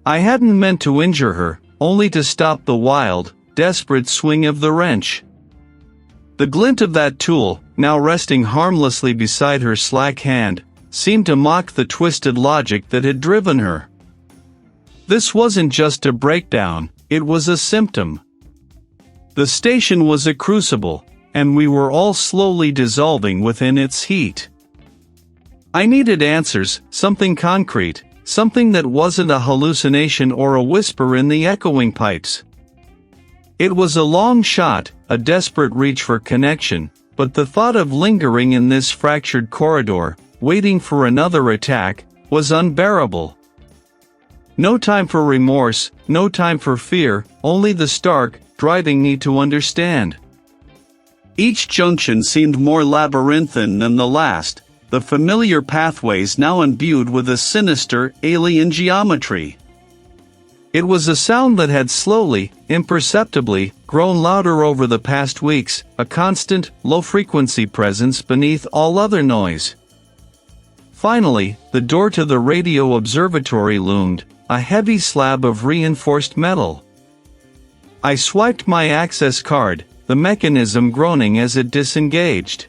I hadn't meant to injure her, only to stop the wild, desperate swing of the wrench. The glint of that tool, now resting harmlessly beside her slack hand, seemed to mock the twisted logic that had driven her. This wasn't just a breakdown, it was a symptom. The station was a crucible, and we were all slowly dissolving within its heat. I needed answers, something concrete, something that wasn't a hallucination or a whisper in the echoing pipes. It was a long shot, a desperate reach for connection, but the thought of lingering in this fractured corridor, waiting for another attack, was unbearable. No time for remorse, no time for fear, only the stark, driving need to understand. Each junction seemed more labyrinthine than the last, the familiar pathways now imbued with a sinister, alien geometry. It was a sound that had slowly, imperceptibly, grown louder over the past weeks, a constant, low-frequency presence beneath all other noise. Finally, the door to the radio observatory loomed, a heavy slab of reinforced metal. I swiped my access card, the mechanism groaning as it disengaged.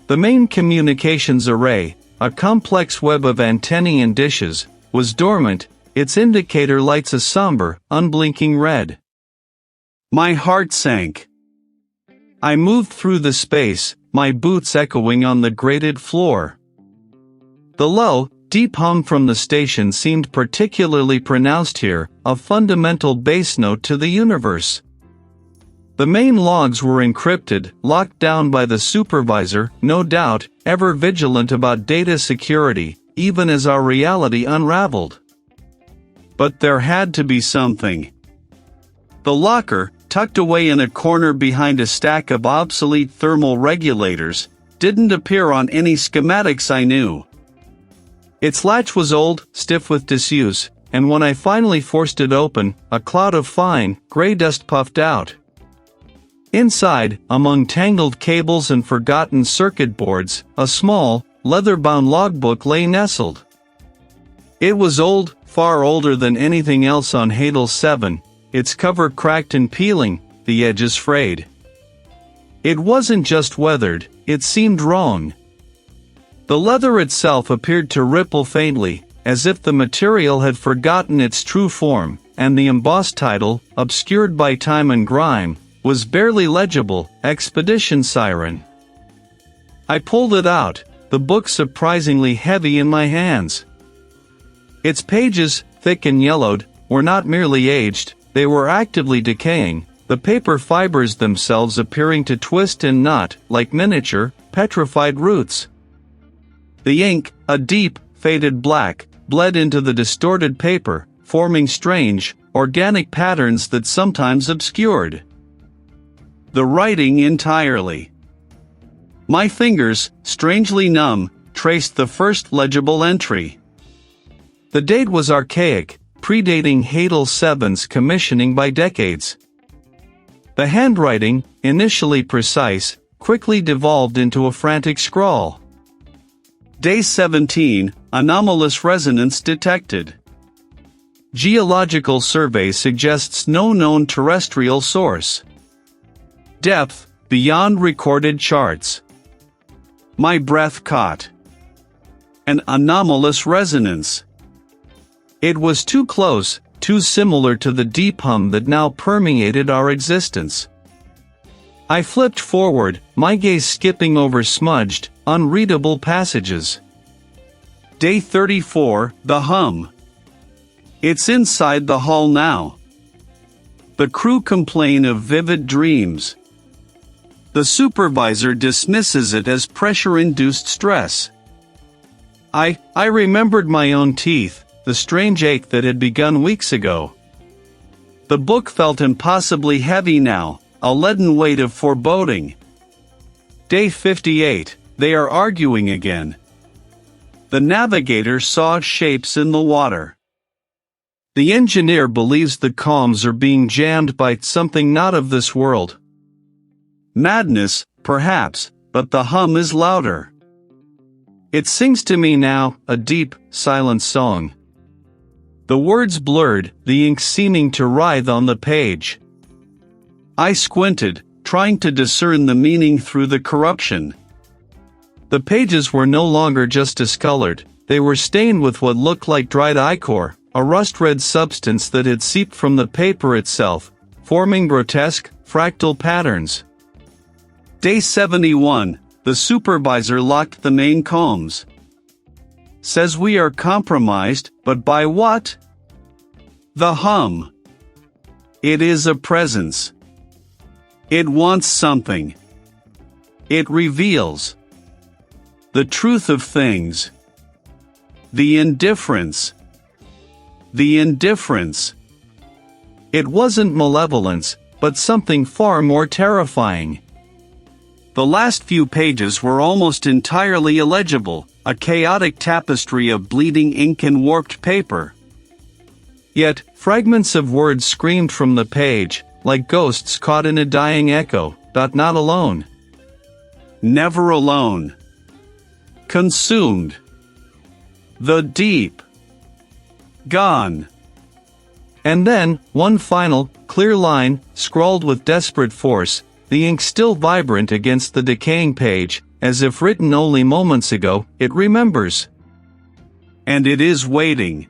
The main communications array, a complex web of antennae and dishes, was dormant, its indicator lights a somber, unblinking red. My heart sank. I moved through the space, my boots echoing on the grated floor. The low, deep hum from the station seemed particularly pronounced here, a fundamental bass note to the universe. The main logs were encrypted, locked down by the supervisor, no doubt, ever vigilant about data security, even as our reality unraveled. But there had to be something. The locker, tucked away in a corner behind a stack of obsolete thermal regulators, didn't appear on any schematics I knew. Its latch was old, stiff with disuse, and when I finally forced it open, a cloud of fine, gray dust puffed out. Inside, among tangled cables and forgotten circuit boards, a small, leather-bound logbook lay nestled. It was old, far older than anything else on Hadal-7, its cover cracked and peeling, the edges frayed. It wasn't just weathered, it seemed wrong. The leather itself appeared to ripple faintly, as if the material had forgotten its true form, and the embossed title, obscured by time and grime, was barely legible, Expedition Siren. I pulled it out, the book surprisingly heavy in my hands. Its pages, thick and yellowed, were not merely aged, they were actively decaying, the paper fibers themselves appearing to twist and knot, like miniature, petrified roots. The ink, a deep, faded black, bled into the distorted paper, forming strange, organic patterns that sometimes obscured the writing entirely. My fingers, strangely numb, traced the first legible entry. The date was archaic, predating Hadal-7's commissioning by decades. The handwriting, initially precise, quickly devolved into a frantic scrawl. Day 17, anomalous resonance detected. Geological survey suggests no known terrestrial source. Depth, beyond recorded charts. My breath caught. An anomalous resonance. It was too close, too similar to the deep hum that now permeated our existence. I flipped forward, my gaze skipping over smudged, unreadable passages. Day 34, the hum. It's inside the hull now. The crew complain of vivid dreams. The supervisor dismisses it as pressure-induced stress. I remembered my own teeth, the strange ache that had begun weeks ago. The book felt impossibly heavy now, a leaden weight of foreboding. Day 58, They are arguing again. The navigator saw shapes in the water. The engineer believes the comms are being jammed by something not of this world. Madness, perhaps, but the hum is louder. It sings to me now, a deep, silent song. The words blurred, the ink seeming to writhe on the page. I squinted, trying to discern the meaning through the corruption. The pages were no longer just discolored, they were stained with what looked like dried ichor, a rust-red substance that had seeped from the paper itself, forming grotesque, fractal patterns. Day 71, the supervisor locked the main comms. Says we are compromised, but by what? The hum. It is a presence. It wants something. It reveals the truth of things. The indifference. The indifference. It wasn't malevolence, but something far more terrifying. The last few pages were almost entirely illegible, a chaotic tapestry of bleeding ink and warped paper. Yet, fragments of words screamed from the page, like ghosts caught in a dying echo, not alone. Never alone. Consumed. The deep. Gone. And then, one final, clear line, scrawled with desperate force, the ink still vibrant against the decaying page, as if written only moments ago, it remembers. And it is waiting.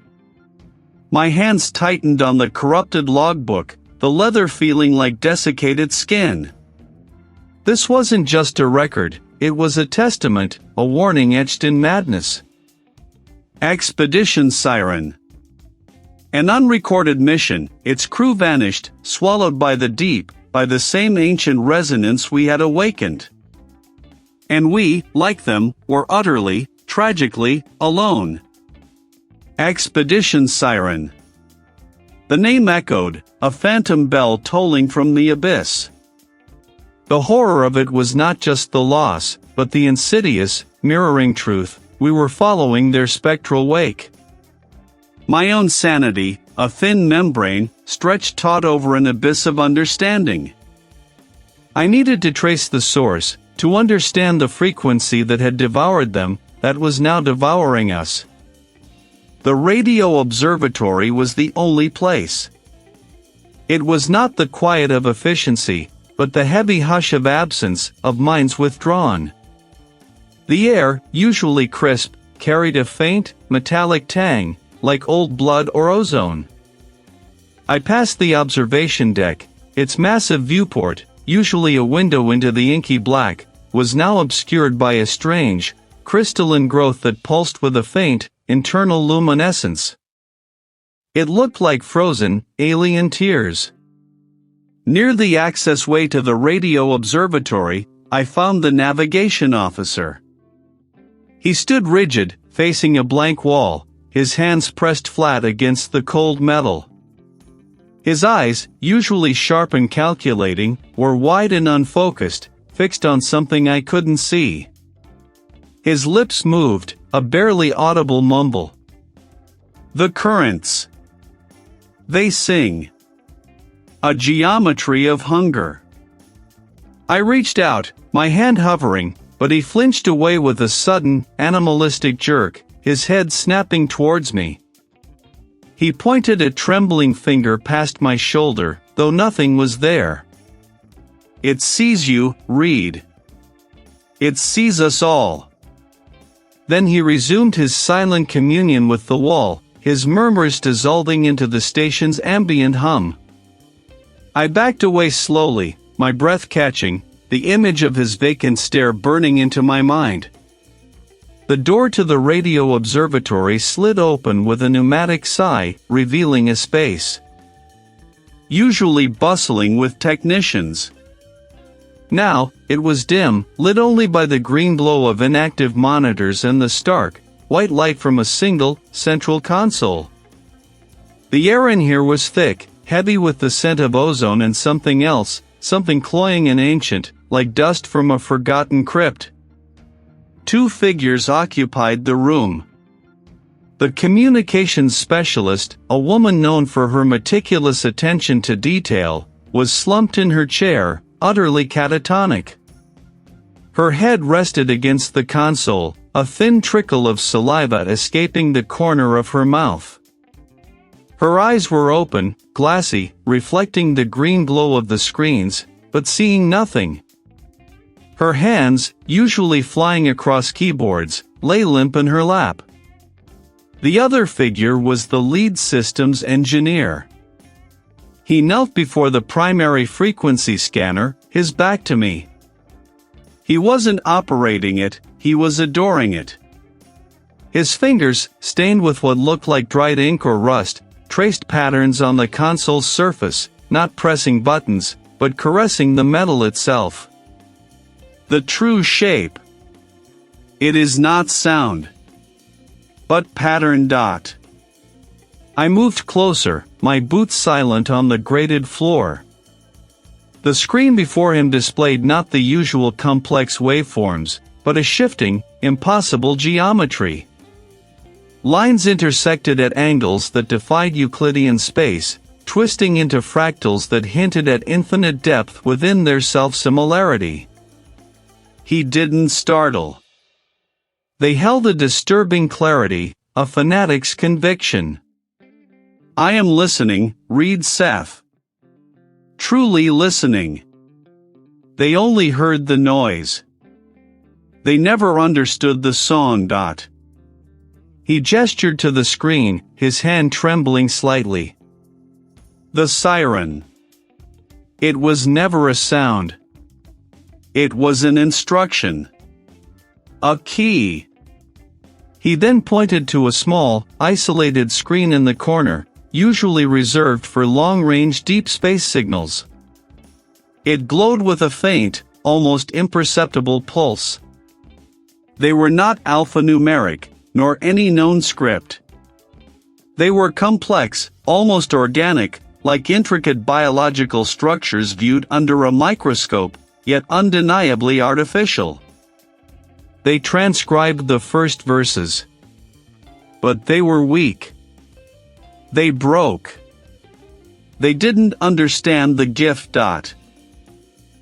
My hands tightened on the corrupted logbook, the leather feeling like desiccated skin. This wasn't just a record, it was a testament, a warning etched in madness. Expedition Siren. An unrecorded mission, its crew vanished, swallowed by the deep, by the same ancient resonance we had awakened. And we, like them, were utterly, tragically, alone. Expedition Siren. The name echoed, a phantom bell tolling from the abyss. The horror of it was not just the loss, but the insidious, mirroring truth, we were following their spectral wake. My own sanity, a thin membrane, stretched taut over an abyss of understanding. I needed to trace the source, to understand the frequency that had devoured them, that was now devouring us. The radio observatory was the only place. It was not the quiet of efficiency, but the heavy hush of absence, of minds withdrawn. The air, usually crisp, carried a faint, metallic tang, like old blood or ozone. I passed the observation deck, its massive viewport, usually a window into the inky black, was now obscured by a strange, crystalline growth that pulsed with a faint, internal luminescence. It looked like frozen, alien tears. Near the access way to the radio observatory, I found the navigation officer. He stood rigid, facing a blank wall, his hands pressed flat against the cold metal. His eyes, usually sharp and calculating, were wide and unfocused, fixed on something I couldn't see. His lips moved, a barely audible mumble. The currents. They sing. A geometry of hunger. I reached out, my hand hovering, but he flinched away with a sudden, animalistic jerk, his head snapping towards me. He pointed a trembling finger past my shoulder, though nothing was there. It sees you, Reid. It sees us all. Then he resumed his silent communion with the wall, his murmurs dissolving into the station's ambient hum. I backed away slowly, my breath catching, the image of his vacant stare burning into my mind. The door to the radio observatory slid open with a pneumatic sigh, revealing a space usually bustling with technicians. Now, it was dim, lit only by the green glow of inactive monitors and the stark, white light from a single, central console. The air in here was thick, heavy with the scent of ozone and something else, something cloying and ancient, like dust from a forgotten crypt. Two figures occupied the room. The communications specialist, a woman known for her meticulous attention to detail, was slumped in her chair, utterly catatonic. Her head rested against the console, a thin trickle of saliva escaping the corner of her mouth. Her eyes were open, glassy, reflecting the green glow of the screens, but seeing nothing. Her hands, usually flying across keyboards, lay limp in her lap. The other figure was the lead systems engineer. He knelt before the primary frequency scanner, his back to me. He wasn't operating it, he was adoring it. His fingers, stained with what looked like dried ink or rust, traced patterns on the console's surface, not pressing buttons, but caressing the metal itself. The true shape. It is not sound, but pattern. I moved closer, my boots silent on the grated floor. The screen before him displayed not the usual complex waveforms, but a shifting, impossible geometry. Lines intersected at angles that defied Euclidean space, twisting into fractals that hinted at infinite depth within their self-similarity. He didn't startle. They held a disturbing clarity, a fanatic's conviction. I am listening, Reid Seth. Truly listening. They only heard the noise. They never understood the song. He gestured to the screen, his hand trembling slightly. The siren. It was never a sound. It was an instruction. A key. He then pointed to a small, isolated screen in the corner, usually reserved for long-range deep space signals. It glowed with a faint, almost imperceptible pulse. They were not alphanumeric, nor any known script. They were complex, almost organic, like intricate biological structures viewed under a microscope, yet undeniably artificial. They transcribed the first verses. But they were weak. They broke. They didn't understand the gift.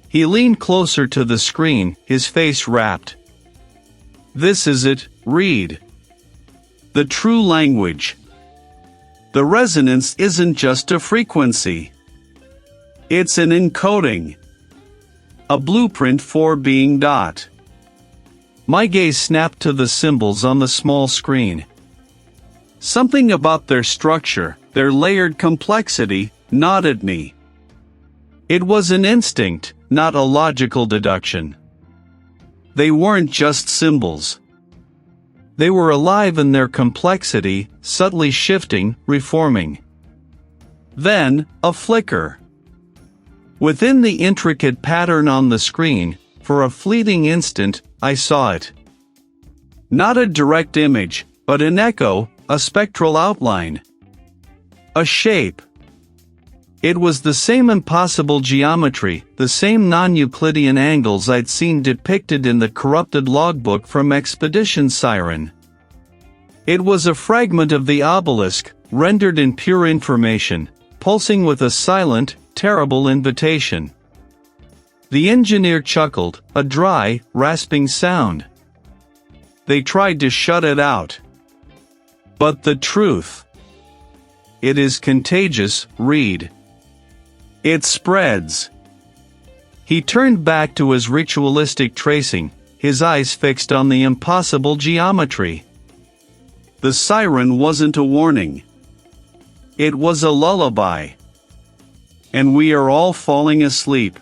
He leaned closer to the screen, his face rapt. This is it, Reid. The true language. The resonance isn't just a frequency. It's an encoding. A blueprint for being. My gaze snapped to the symbols on the small screen. Something about their structure, their layered complexity, gnawed me. It was an instinct, not a logical deduction. They weren't just symbols. They were alive in their complexity, subtly shifting, reforming. Then, a flicker. Within the intricate pattern on the screen, for a fleeting instant, I saw it. Not a direct image, but an echo, a spectral outline. A shape. It was the same impossible geometry, the same non-Euclidean angles I'd seen depicted in the corrupted logbook from Expedition Siren. It was a fragment of the obelisk, rendered in pure information, pulsing with a silent, terrible invitation. The engineer chuckled, a dry, rasping sound. They tried to shut it out. But the truth. It is contagious, Reid. It spreads. He turned back to his ritualistic tracing, his eyes fixed on the impossible geometry. The siren wasn't a warning. It was a lullaby. And we are all falling asleep.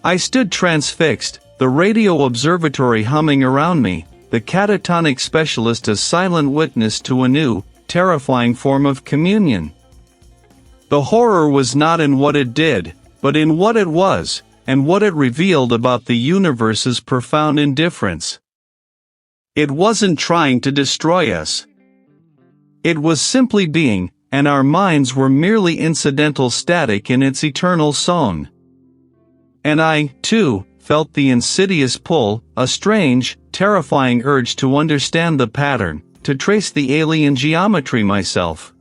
I stood transfixed, the radio observatory humming around me, the catatonic specialist a silent witness to a new, terrifying form of communion. The horror was not in what it did, but in what it was, and what it revealed about the universe's profound indifference. It wasn't trying to destroy us. It was simply being, and our minds were merely incidental static in its eternal song. And I, too, felt the insidious pull, a strange, terrifying urge to understand the pattern, to trace the alien geometry myself.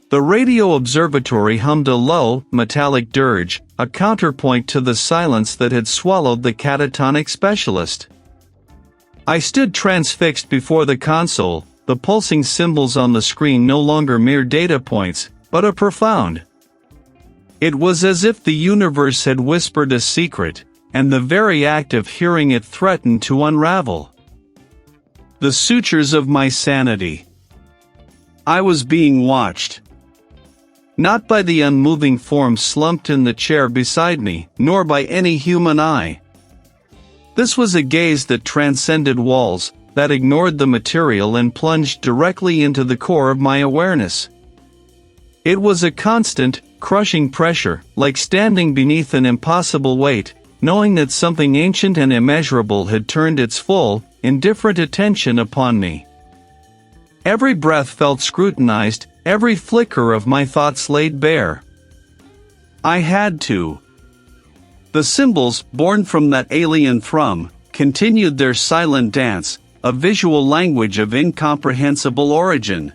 The radio observatory hummed a low, metallic dirge, a counterpoint to the silence that had swallowed the catatonic specialist. I stood transfixed before the console, the pulsing symbols on the screen no longer mere data points, but a profound. It was as if the universe had whispered a secret, and the very act of hearing it threatened to unravel the sutures of my sanity. I was being watched. Not by the unmoving form slumped in the chair beside me, nor by any human eye. This was a gaze that transcended walls, that ignored the material and plunged directly into the core of my awareness. It was a constant, crushing pressure, like standing beneath an impossible weight, knowing that something ancient and immeasurable had turned its full, indifferent attention upon me. Every breath felt scrutinized, every flicker of my thoughts laid bare. I had to. The symbols, born from that alien thrum, continued their silent dance, a visual language of incomprehensible origin.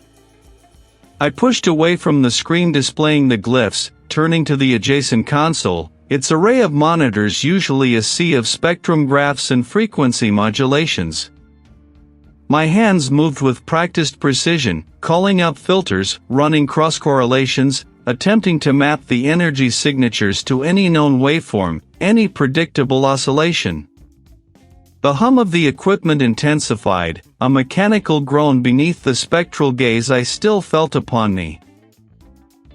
I pushed away from the screen displaying the glyphs, turning to the adjacent console, its array of monitors usually a sea of spectrum graphs and frequency modulations. My hands moved with practiced precision, calling out filters, running cross-correlations, attempting to map the energy signatures to any known waveform, any predictable oscillation. The hum of the equipment intensified, a mechanical groan beneath the spectral gaze I still felt upon me.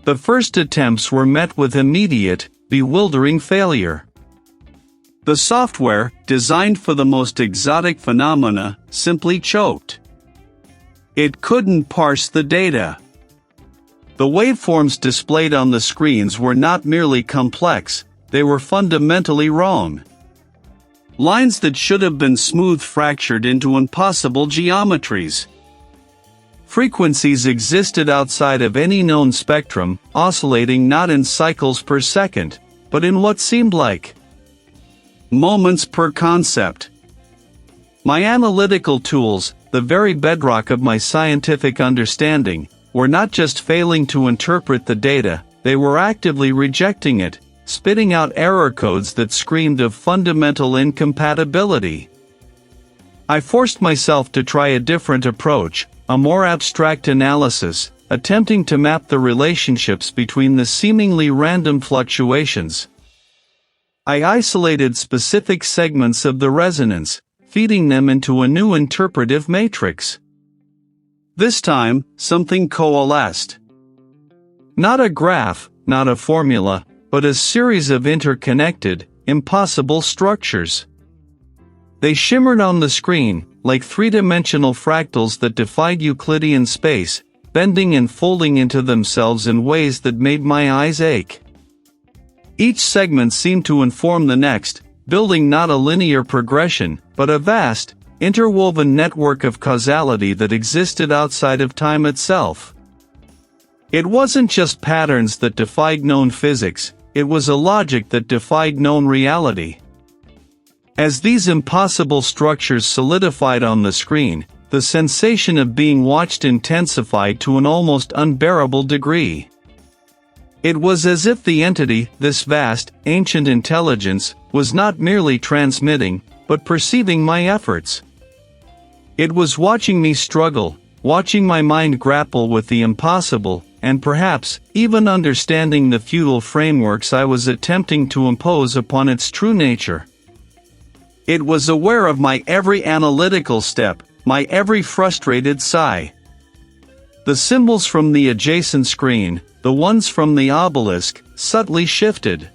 The first attempts were met with immediate, bewildering failure. The software, designed for the most exotic phenomena, simply choked. It couldn't parse the data. The waveforms displayed on the screens were not merely complex, they were fundamentally wrong. Lines that should have been smooth fractured into impossible geometries. Frequencies existed outside of any known spectrum, oscillating not in cycles per second, but in what seemed like moments per concept. My analytical tools, the very bedrock of my scientific understanding, were not just failing to interpret the data, they were actively rejecting it, spitting out error codes that screamed of fundamental incompatibility. I forced myself to try a different approach, a more abstract analysis, attempting to map the relationships between the seemingly random fluctuations. I isolated specific segments of the resonance, feeding them into a new interpretive matrix. This time, something coalesced. Not a graph, not a formula, but a series of interconnected, impossible structures. They shimmered on the screen, like three-dimensional fractals that defied Euclidean space, bending and folding into themselves in ways that made my eyes ache. Each segment seemed to inform the next, building not a linear progression, but a vast, interwoven network of causality that existed outside of time itself. It wasn't just patterns that defied known physics, it was a logic that defied known reality. As these impossible structures solidified on the screen, the sensation of being watched intensified to an almost unbearable degree. It was as if the entity, this vast, ancient intelligence, was not merely transmitting, but perceiving my efforts. It was watching me struggle, watching my mind grapple with the impossible, and perhaps, even understanding the futile frameworks I was attempting to impose upon its true nature. It was aware of my every analytical step, my every frustrated sigh. The symbols from the adjacent screen, the ones from the obelisk, subtly shifted.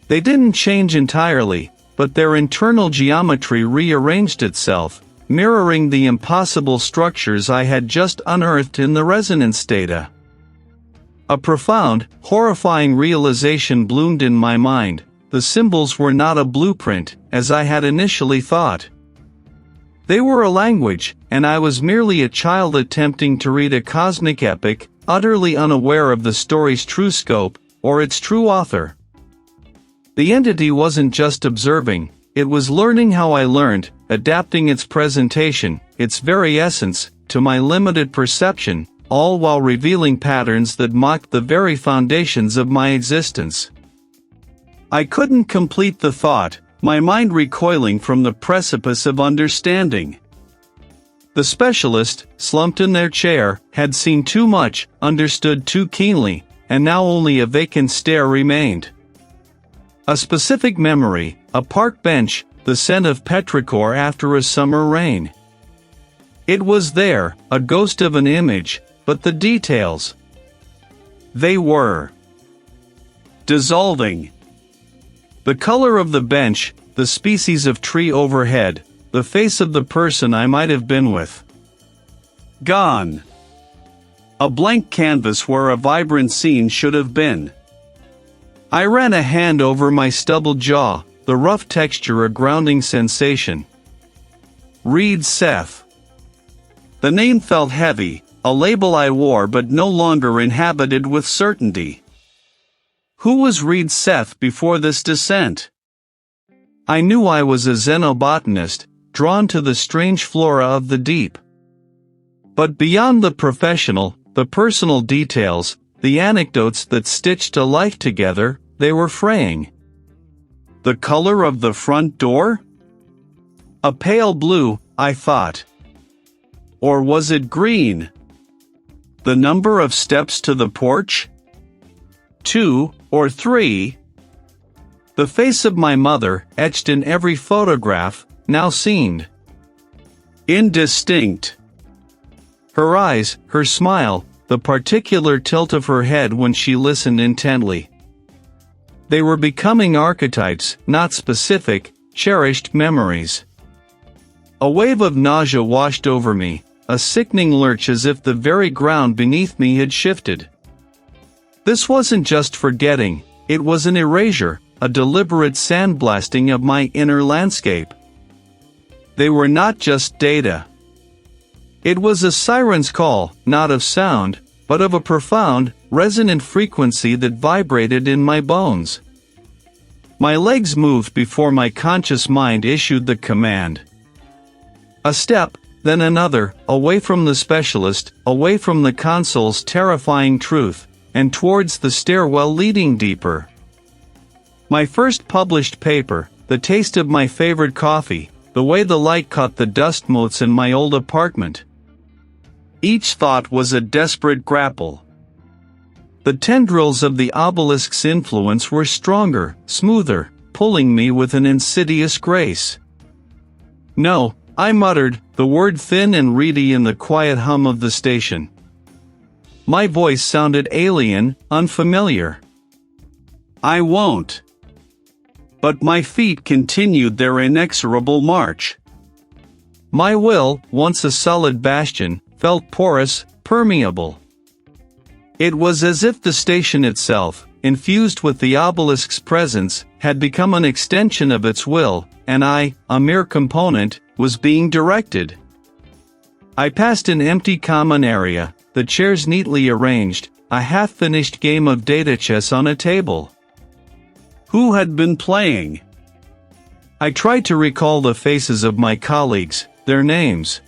They didn't change entirely, but their internal geometry rearranged itself, mirroring the impossible structures I had just unearthed in the resonance data. A profound, horrifying realization bloomed in my mind. The symbols were not a blueprint, as I had initially thought. They were a language, and I was merely a child attempting to read a cosmic epic, utterly unaware of the story's true scope, or its true author. The entity wasn't just observing, it was learning how I learned, adapting its presentation, its very essence, to my limited perception, all while revealing patterns that mocked the very foundations of my existence. I couldn't complete the thought, my mind recoiling from the precipice of understanding. The specialist, slumped in their chair, had seen too much, understood too keenly, and now only a vacant stare remained. A specific memory, a park bench, the scent of petrichor after a summer rain. It was there, a ghost of an image, but the details. They were dissolving. The color of the bench, the species of tree overhead, the face of the person I might have been with. Gone. A blank canvas where a vibrant scene should have been. I ran a hand over my stubbled jaw, the rough texture a grounding sensation. Reid Seth. The name felt heavy, a label I wore but no longer inhabited with certainty. Who was Reid Seth before this descent? I knew I was a Xenobotanist, drawn to the strange flora of the deep. But beyond the professional, the personal details, the anecdotes that stitched a life together, they were fraying. The color of the front door? A pale blue, I thought. Or was it green? The number of steps to the porch? 2 or 3? The face of my mother, etched in every photograph, now seemed indistinct. Her eyes, her smile, the particular tilt of her head when she listened intently. They were becoming archetypes, not specific, cherished memories. A wave of nausea washed over me, a sickening lurch as if the very ground beneath me had shifted. This wasn't just forgetting, it was an erasure, a deliberate sandblasting of my inner landscape. They were not just data. It was a siren's call, not of sound, but of a profound, resonant frequency that vibrated in my bones. My legs moved before my conscious mind issued the command. A step, then another, away from the specialist, away from the console's terrifying truth, and towards the stairwell leading deeper. My first published paper, the taste of my favorite coffee, the way the light caught the dust motes in my old apartment. Each thought was a desperate grapple. The tendrils of the obelisk's influence were stronger, smoother, pulling me with an insidious grace. No, I muttered, the word thin and reedy in the quiet hum of the station. My voice sounded alien, unfamiliar. I won't. But my feet continued their inexorable march. My will, once a solid bastion, felt porous, permeable. It was as if the station itself, infused with the obelisk's presence, had become an extension of its will, and I, a mere component, was being directed. I passed an empty common area, the chairs neatly arranged, a half-finished game of data chess on a table. Who had been playing? I tried to recall the faces of my colleagues, their names.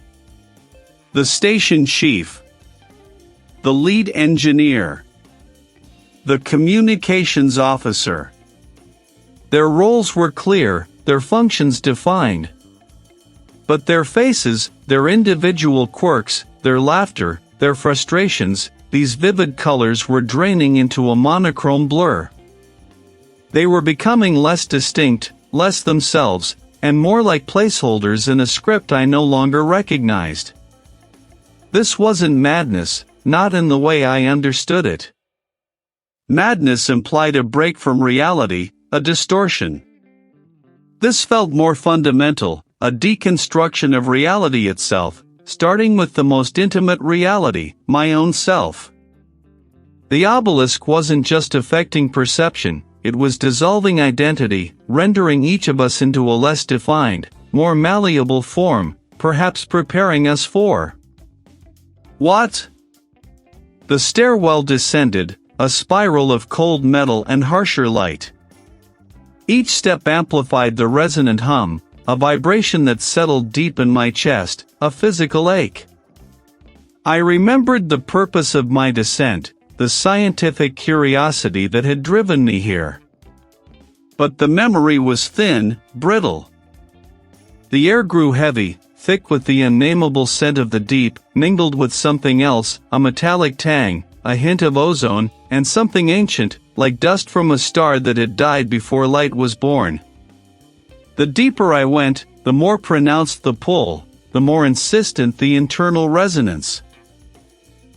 The station chief. The lead engineer. The communications officer. Their roles were clear, their functions defined. But their faces, their individual quirks, their laughter, their frustrations, these vivid colors were draining into a monochrome blur. They were becoming less distinct, less themselves, and more like placeholders in a script I no longer recognized. This wasn't madness, not in the way I understood it. Madness implied a break from reality, a distortion. This felt more fundamental, a deconstruction of reality itself, starting with the most intimate reality, my own self. The obelisk wasn't just affecting perception, it was dissolving identity, rendering each of us into a less defined, more malleable form, perhaps preparing us for what? The stairwell descended, a spiral of cold metal and harsher light. Each step amplified the resonant hum, a vibration that settled deep in my chest, a physical ache. I remembered the purpose of my descent, the scientific curiosity that had driven me here. But the memory was thin, brittle. The air grew heavy, thick with the unnameable scent of the deep, mingled with something else, a metallic tang, a hint of ozone, and something ancient, like dust from a star that had died before light was born. The deeper I went, the more pronounced the pull, the more insistent the internal resonance.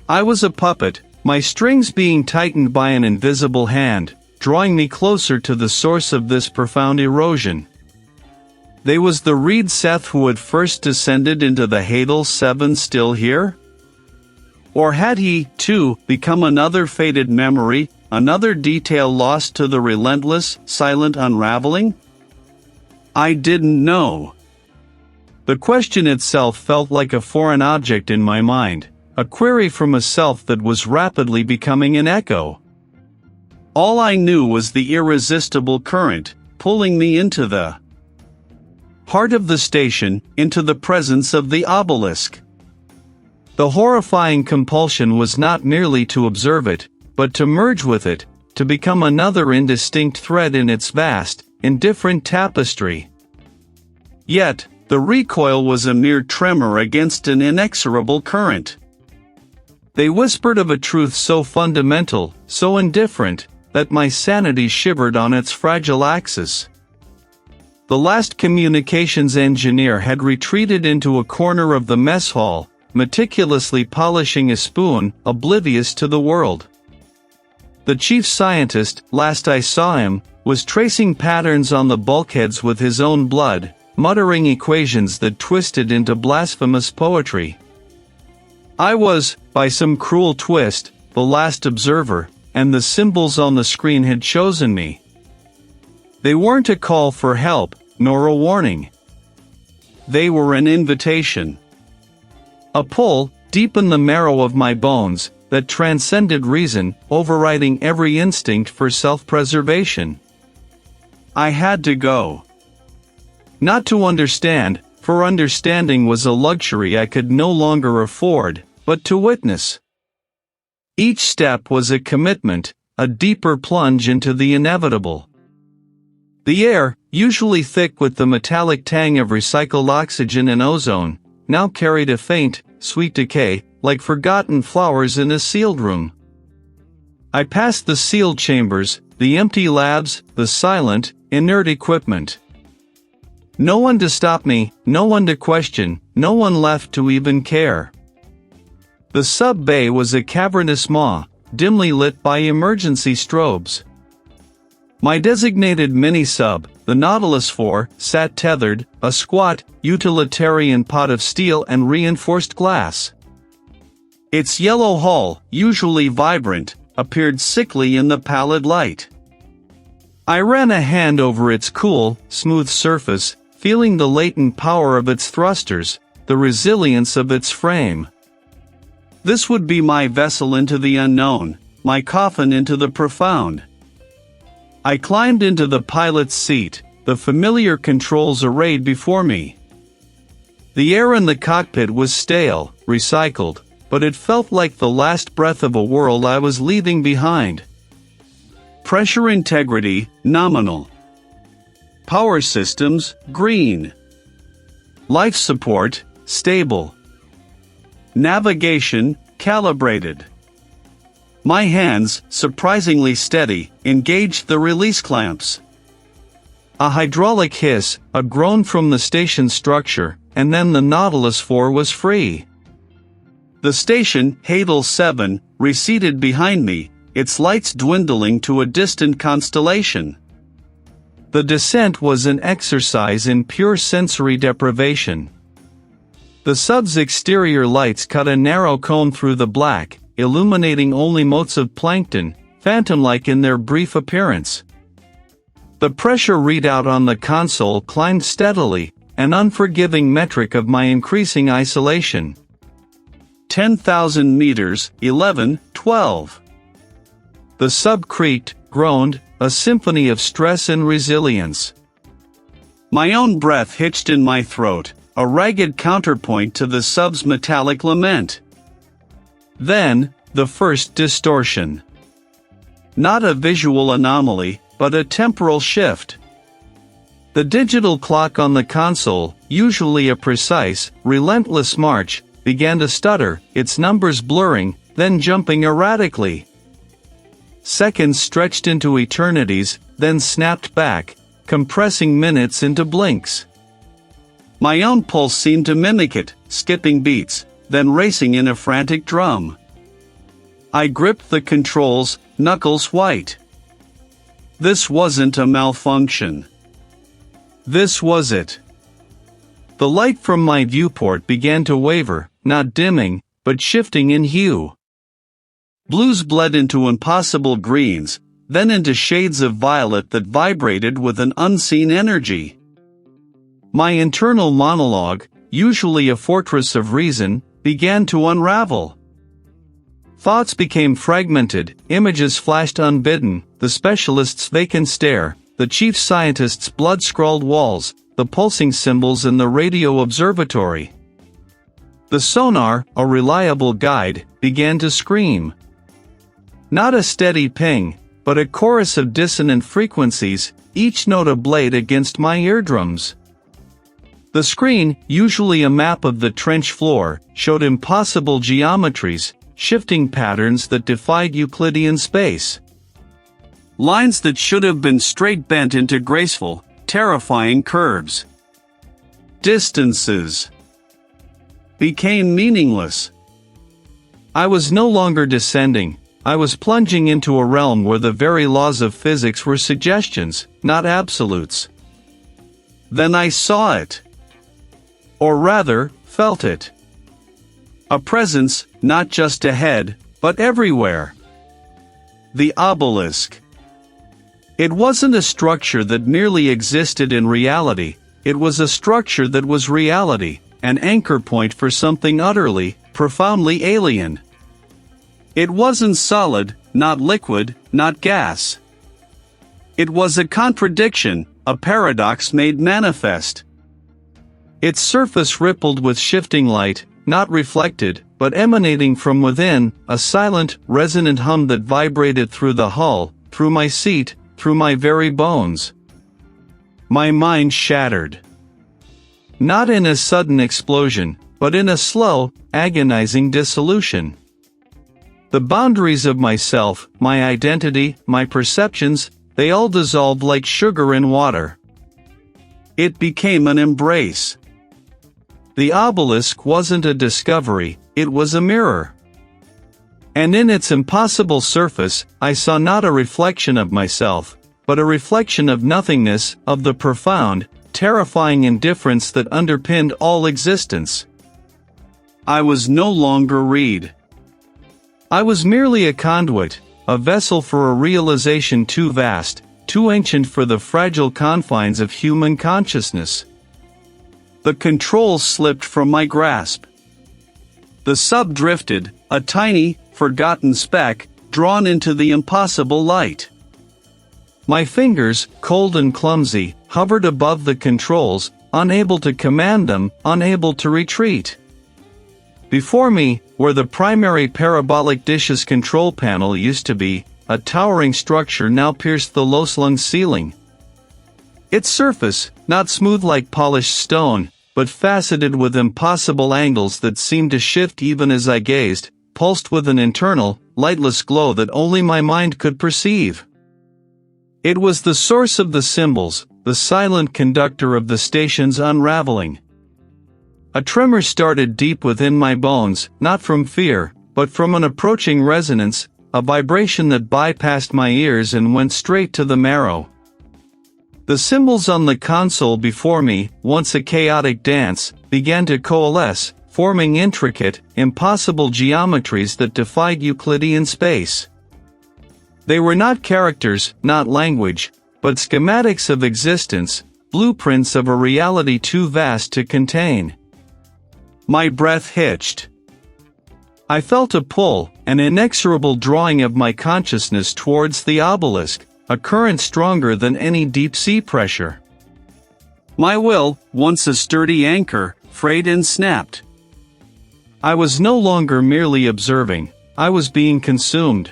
I was a puppet, my strings being tightened by an invisible hand, drawing me closer to the source of this profound erosion. They was the Reid Seth who had first descended into the Hadal-7 still here? Or had he, too, become another faded memory, another detail lost to the relentless, silent unraveling? I didn't know. The question itself felt like a foreign object in my mind, a query from a self that was rapidly becoming an echo. All I knew was the irresistible current, pulling me into the heart of the station, into the presence of the obelisk. The horrifying compulsion was not merely to observe it, but to merge with it, to become another indistinct thread in its vast, indifferent tapestry. Yet, the recoil was a mere tremor against an inexorable current. They whispered of a truth so fundamental, so indifferent, that my sanity shivered on its fragile axis. The last communications engineer had retreated into a corner of the mess hall, meticulously polishing a spoon, oblivious to the world. The chief scientist, last I saw him, was tracing patterns on the bulkheads with his own blood, muttering equations that twisted into blasphemous poetry. I was, by some cruel twist, the last observer, and the symbols on the screen had chosen me. They weren't a call for help, nor a warning. They were an invitation. A pull, deep in the marrow of my bones, that transcended reason, overriding every instinct for self-preservation. I had to go. Not to understand, for understanding was a luxury I could no longer afford, but to witness. Each step was a commitment, a deeper plunge into the inevitable. The air, usually thick with the metallic tang of recycled oxygen and ozone, now carried a faint, sweet decay, like forgotten flowers in a sealed room. I passed the sealed chambers, the empty labs, the silent, inert equipment. No one to stop me, no one to question, no one left to even care. The sub-bay was a cavernous maw, dimly lit by emergency strobes. My designated mini-sub, the Nautilus 4, sat tethered, a squat, utilitarian pot of steel and reinforced glass. Its yellow hull, usually vibrant, appeared sickly in the pallid light. I ran a hand over its cool, smooth surface, feeling the latent power of its thrusters, the resilience of its frame. This would be my vessel into the unknown, my coffin into the profound. I climbed into the pilot's seat, the familiar controls arrayed before me. The air in the cockpit was stale, recycled, but it felt like the last breath of a world I was leaving behind. Pressure integrity, nominal. Power systems, green. Life support, stable. Navigation, calibrated. My hands, surprisingly steady, engaged the release clamps. A hydraulic hiss, a groan from the station structure, and then the Nautilus 4 was free. The station, Hadal-7, receded behind me, its lights dwindling to a distant constellation. The descent was an exercise in pure sensory deprivation. The sub's exterior lights cut a narrow cone through the black, illuminating only motes of plankton, phantom-like in their brief appearance. The pressure readout on the console climbed steadily, an unforgiving metric of my increasing isolation. 10,000 meters, 11, 12. The sub creaked, groaned, a symphony of stress and resilience. My own breath hitched in my throat, a ragged counterpoint to the sub's metallic lament. Then, the first distortion. Not a visual anomaly, but a temporal shift. The digital clock on the console, usually a precise, relentless march, began to stutter, its numbers blurring, then jumping erratically. Seconds stretched into eternities, then snapped back, compressing minutes into blinks. My own pulse seemed to mimic it, skipping beats, then racing in a frantic drum. I gripped the controls, knuckles white. This wasn't a malfunction. This was it. The light from my viewport began to waver, not dimming, but shifting in hue. Blues bled into impossible greens, then into shades of violet that vibrated with an unseen energy. My internal monologue, usually a fortress of reason, began to unravel. Thoughts became fragmented, images flashed unbidden, the specialist's vacant stare, the chief scientist's blood-scrawled walls, the pulsing symbols in the radio observatory. The sonar, a reliable guide, began to scream. Not a steady ping, but a chorus of dissonant frequencies, each note a blade against my eardrums. The screen, usually a map of the trench floor, showed impossible geometries, shifting patterns that defied Euclidean space. Lines that should have been straight bent into graceful, terrifying curves. Distances became meaningless. I was no longer descending, I was plunging into a realm where the very laws of physics were suggestions, not absolutes. Then I saw it. Or rather, felt it. A presence, not just ahead, but everywhere. The obelisk. It wasn't a structure that merely existed in reality, it was a structure that was reality, an anchor point for something utterly, profoundly alien. It wasn't solid, not liquid, not gas. It was a contradiction, a paradox made manifest. Its surface rippled with shifting light, not reflected, but emanating from within, a silent, resonant hum that vibrated through the hull, through my seat, through my very bones. My mind shattered. Not in a sudden explosion, but in a slow, agonizing dissolution. The boundaries of myself, my identity, my perceptions, they all dissolved like sugar in water. It became an embrace. The obelisk wasn't a discovery, it was a mirror. And in its impossible surface, I saw not a reflection of myself, but a reflection of nothingness, of the profound, terrifying indifference that underpinned all existence. I was no longer Reid. I was merely a conduit, a vessel for a realization too vast, too ancient for the fragile confines of human consciousness. The controls slipped from my grasp. The sub drifted, a tiny, forgotten speck, drawn into the impossible light. My fingers, cold and clumsy, hovered above the controls, unable to command them, unable to retreat. Before me, where the primary parabolic dish's control panel used to be, a towering structure now pierced the low-slung ceiling. Its surface, not smooth like polished stone, but faceted with impossible angles that seemed to shift even as I gazed, pulsed with an internal, lightless glow that only my mind could perceive. It was the source of the symbols, the silent conductor of the station's unraveling. A tremor started deep within my bones, not from fear, but from an approaching resonance, a vibration that bypassed my ears and went straight to the marrow. The symbols on the console before me, once a chaotic dance, began to coalesce, forming intricate, impossible geometries that defied Euclidean space. They were not characters, not language, but schematics of existence, blueprints of a reality too vast to contain. My breath hitched. I felt a pull, an inexorable drawing of my consciousness towards the obelisk, a current stronger than any deep-sea pressure. My will, once a sturdy anchor, frayed and snapped. I was no longer merely observing, I was being consumed.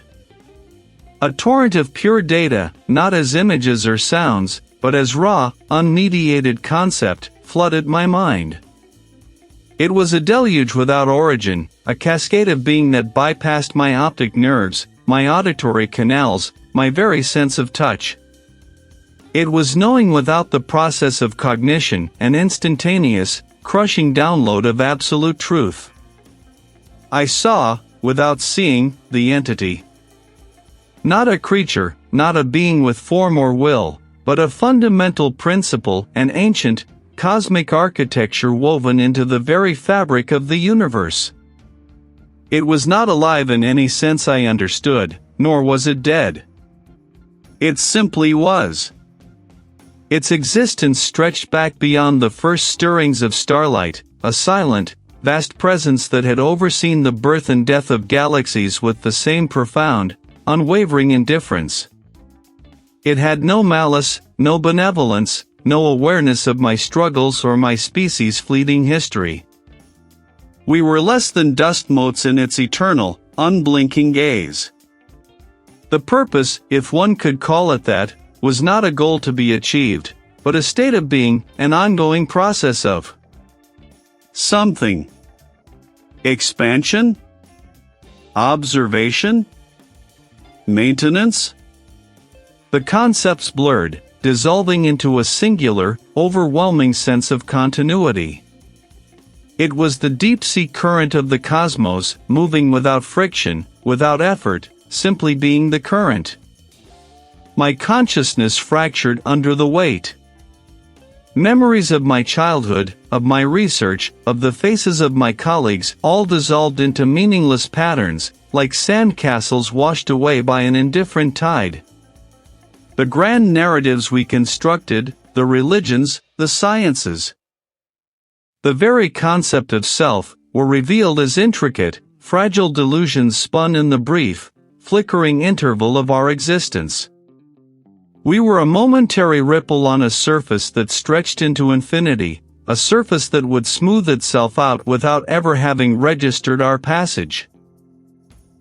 A torrent of pure data, not as images or sounds, but as raw, unmediated concept, flooded my mind. It was a deluge without origin, a cascade of being that bypassed my optic nerves, my auditory canals, my very sense of touch. It was knowing without the process of cognition, an instantaneous, crushing download of absolute truth. I saw, without seeing, the entity. Not a creature, not a being with form or will, but a fundamental principle, an ancient, cosmic architecture woven into the very fabric of the universe. It was not alive in any sense I understood, nor was it dead. It simply was. Its existence stretched back beyond the first stirrings of starlight, a silent, vast presence that had overseen the birth and death of galaxies with the same profound, unwavering indifference. It had no malice, no benevolence, no awareness of my struggles or my species' fleeting history. We were less than dust motes in its eternal, unblinking gaze. The purpose, if one could call it that, was not a goal to be achieved, but a state of being, an ongoing process of something. Expansion? Observation? Maintenance? The concepts blurred, dissolving into a singular, overwhelming sense of continuity. It was the deep-sea current of the cosmos, moving without friction, without effort, simply being the current. My consciousness fractured under the weight. Memories of my childhood, of my research, of the faces of my colleagues, all dissolved into meaningless patterns, like sandcastles washed away by an indifferent tide. The grand narratives we constructed, the religions, the sciences, the very concept of self, were revealed as intricate, fragile delusions spun in the brief, flickering interval of our existence. We were a momentary ripple on a surface that stretched into infinity, a surface that would smooth itself out without ever having registered our passage.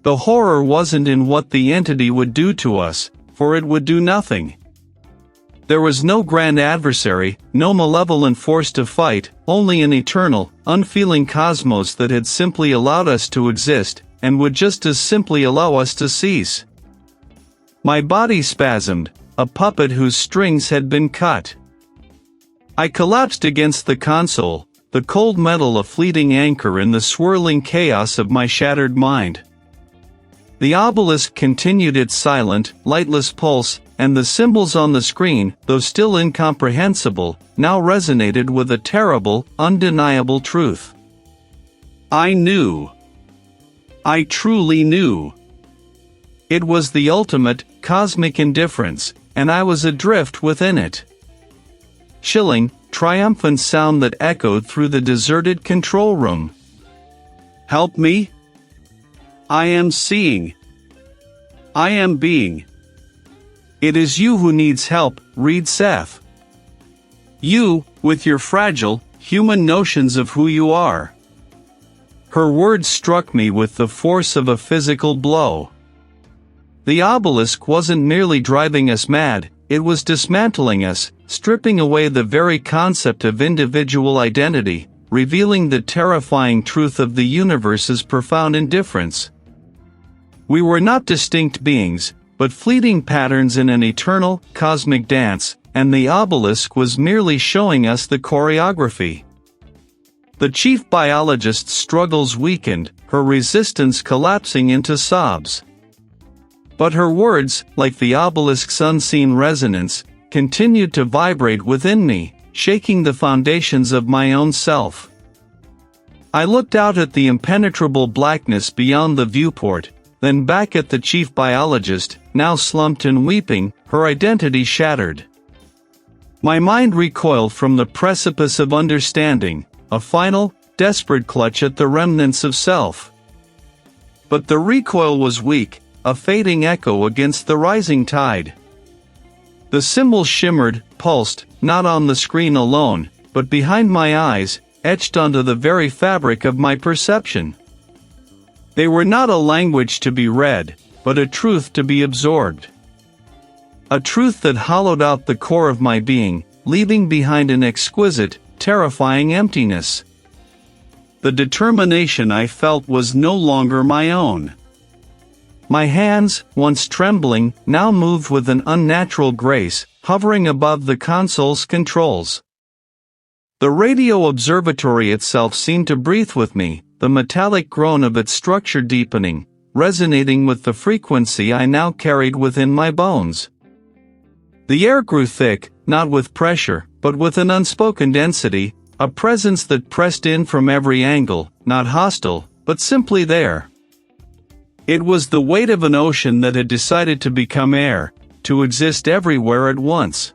The horror wasn't in what the entity would do to us, for it would do nothing. There was no grand adversary, no malevolent force to fight, only an eternal, unfeeling cosmos that had simply allowed us to exist, and would just as simply allow us to cease. My body spasmed, a puppet whose strings had been cut. I collapsed against the console, the cold metal a fleeting anchor in the swirling chaos of my shattered mind. The obelisk continued its silent, lightless pulse, and the symbols on the screen, though still incomprehensible, now resonated with a terrible, undeniable truth. I knew. I truly knew. It was the ultimate, cosmic indifference, and I was adrift within it. Chilling, triumphant sound that echoed through the deserted control room. Help me? I am seeing. I am being. It is you who needs help, Reid Seth. You, with your fragile, human notions of who you are. Her words struck me with the force of a physical blow. The obelisk wasn't merely driving us mad, it was dismantling us, stripping away the very concept of individual identity, revealing the terrifying truth of the universe's profound indifference. We were not distinct beings, but fleeting patterns in an eternal, cosmic dance, and the obelisk was merely showing us the choreography. The chief biologist's struggles weakened, her resistance collapsing into sobs. But her words, like the obelisk's unseen resonance, continued to vibrate within me, shaking the foundations of my own self. I looked out at the impenetrable blackness beyond the viewport, then back at the chief biologist, now slumped and weeping, her identity shattered. My mind recoiled from the precipice of understanding, a final, desperate clutch at the remnants of self. But the recoil was weak, a fading echo against the rising tide. The symbol shimmered, pulsed, not on the screen alone, but behind my eyes, etched onto the very fabric of my perception. They were not a language to be read, but a truth to be absorbed. A truth that hollowed out the core of my being, leaving behind an exquisite, terrifying emptiness. The determination I felt was no longer my own. My hands, once trembling, now moved with an unnatural grace, hovering above the console's controls. The radio observatory itself seemed to breathe with me, the metallic groan of its structure deepening, resonating with the frequency I now carried within my bones. The air grew thick, not with pressure, but with an unspoken density, a presence that pressed in from every angle, not hostile, but simply there. It was the weight of an ocean that had decided to become air, to exist everywhere at once.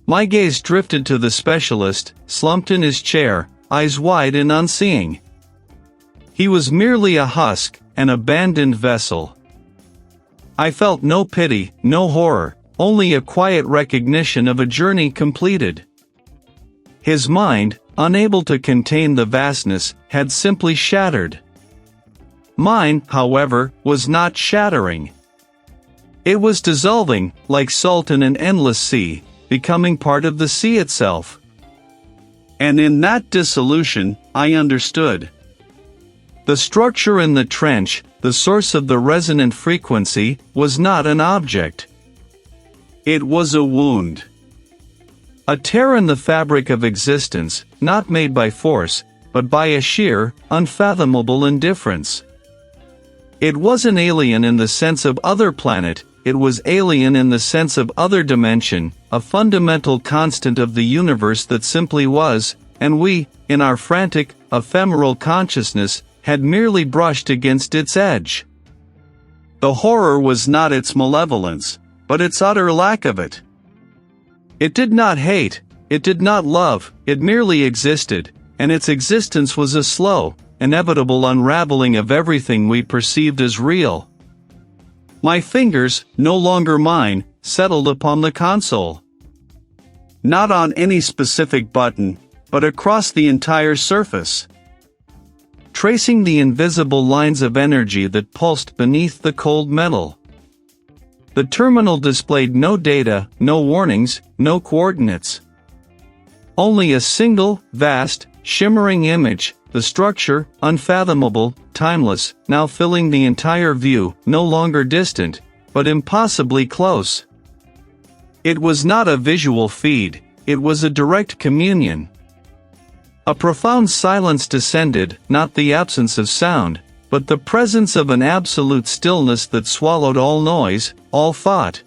My gaze drifted to the specialist, slumped in his chair, eyes wide and unseeing. He was merely a husk, an abandoned vessel. I felt no pity, no horror, only a quiet recognition of a journey completed. His mind, unable to contain the vastness, had simply shattered. Mine, however, was not shattering. It was dissolving, like salt in an endless sea, becoming part of the sea itself. And in that dissolution, I understood. The structure in the trench, the source of the resonant frequency, was not an object. It was a wound. A tear in the fabric of existence, not made by force, but by a sheer, unfathomable indifference. It wasn't alien in the sense of other planet, it was alien in the sense of other dimension, a fundamental constant of the universe that simply was, and we, in our frantic, ephemeral consciousness, had merely brushed against its edge. The horror was not its malevolence, but its utter lack of it. It did not hate, it did not love, it merely existed, and its existence was a slow, inevitable unraveling of everything we perceived as real. My fingers, no longer mine, settled upon the console. Not on any specific button, but across the entire surface. Tracing the invisible lines of energy that pulsed beneath the cold metal. The terminal displayed no data, no warnings, no coordinates. Only a single, vast, shimmering image, the structure, unfathomable, timeless, now filling the entire view, no longer distant, but impossibly close. It was not a visual feed, it was a direct communion. A profound silence descended, not the absence of sound, but the presence of an absolute stillness that swallowed all noise, all thought.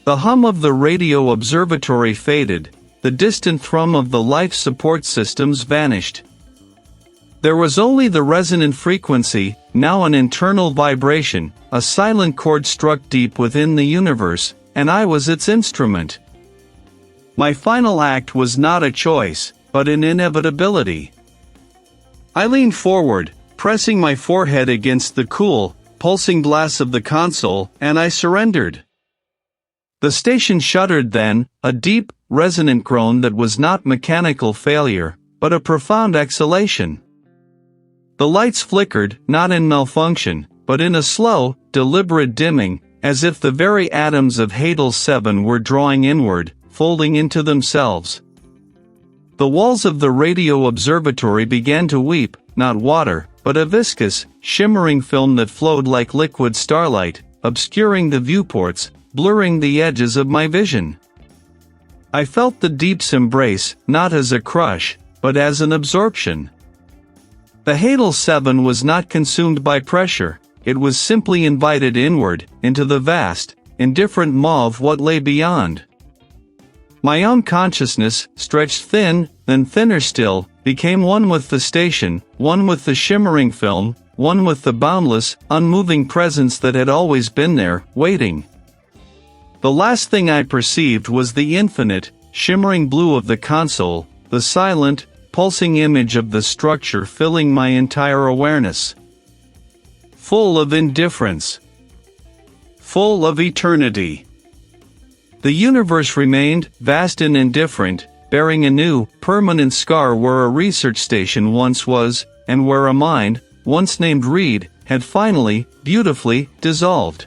The hum of the radio observatory faded, the distant thrum of the life support systems vanished. There was only the resonant frequency, now an internal vibration, a silent chord struck deep within the universe, and I was its instrument. My final act was not a choice, but an inevitability. I leaned forward, pressing my forehead against the cool, pulsing glass of the console, and I surrendered. The station shuddered then, a deep, resonant groan that was not mechanical failure, but a profound exhalation. The lights flickered, not in malfunction, but in a slow, deliberate dimming, as if the very atoms of Hadal-7 were drawing inward, folding into themselves. The walls of the radio observatory began to weep, not water, but a viscous, shimmering film that flowed like liquid starlight, obscuring the viewports, blurring the edges of my vision. I felt the deep's embrace, not as a crush, but as an absorption. The Hadal-7 was not consumed by pressure, it was simply invited inward, into the vast, indifferent maw of what lay beyond. My own consciousness, stretched thin, then thinner still, became one with the station, one with the shimmering film, one with the boundless, unmoving presence that had always been there, waiting. The last thing I perceived was the infinite, shimmering blue of the console, the silent, pulsing image of the structure filling my entire awareness. full of indifference, full of eternity. The universe remained vast and indifferent, bearing a new, permanent scar where a research station once was, and where a mind, once named Reid, had finally, beautifully, dissolved.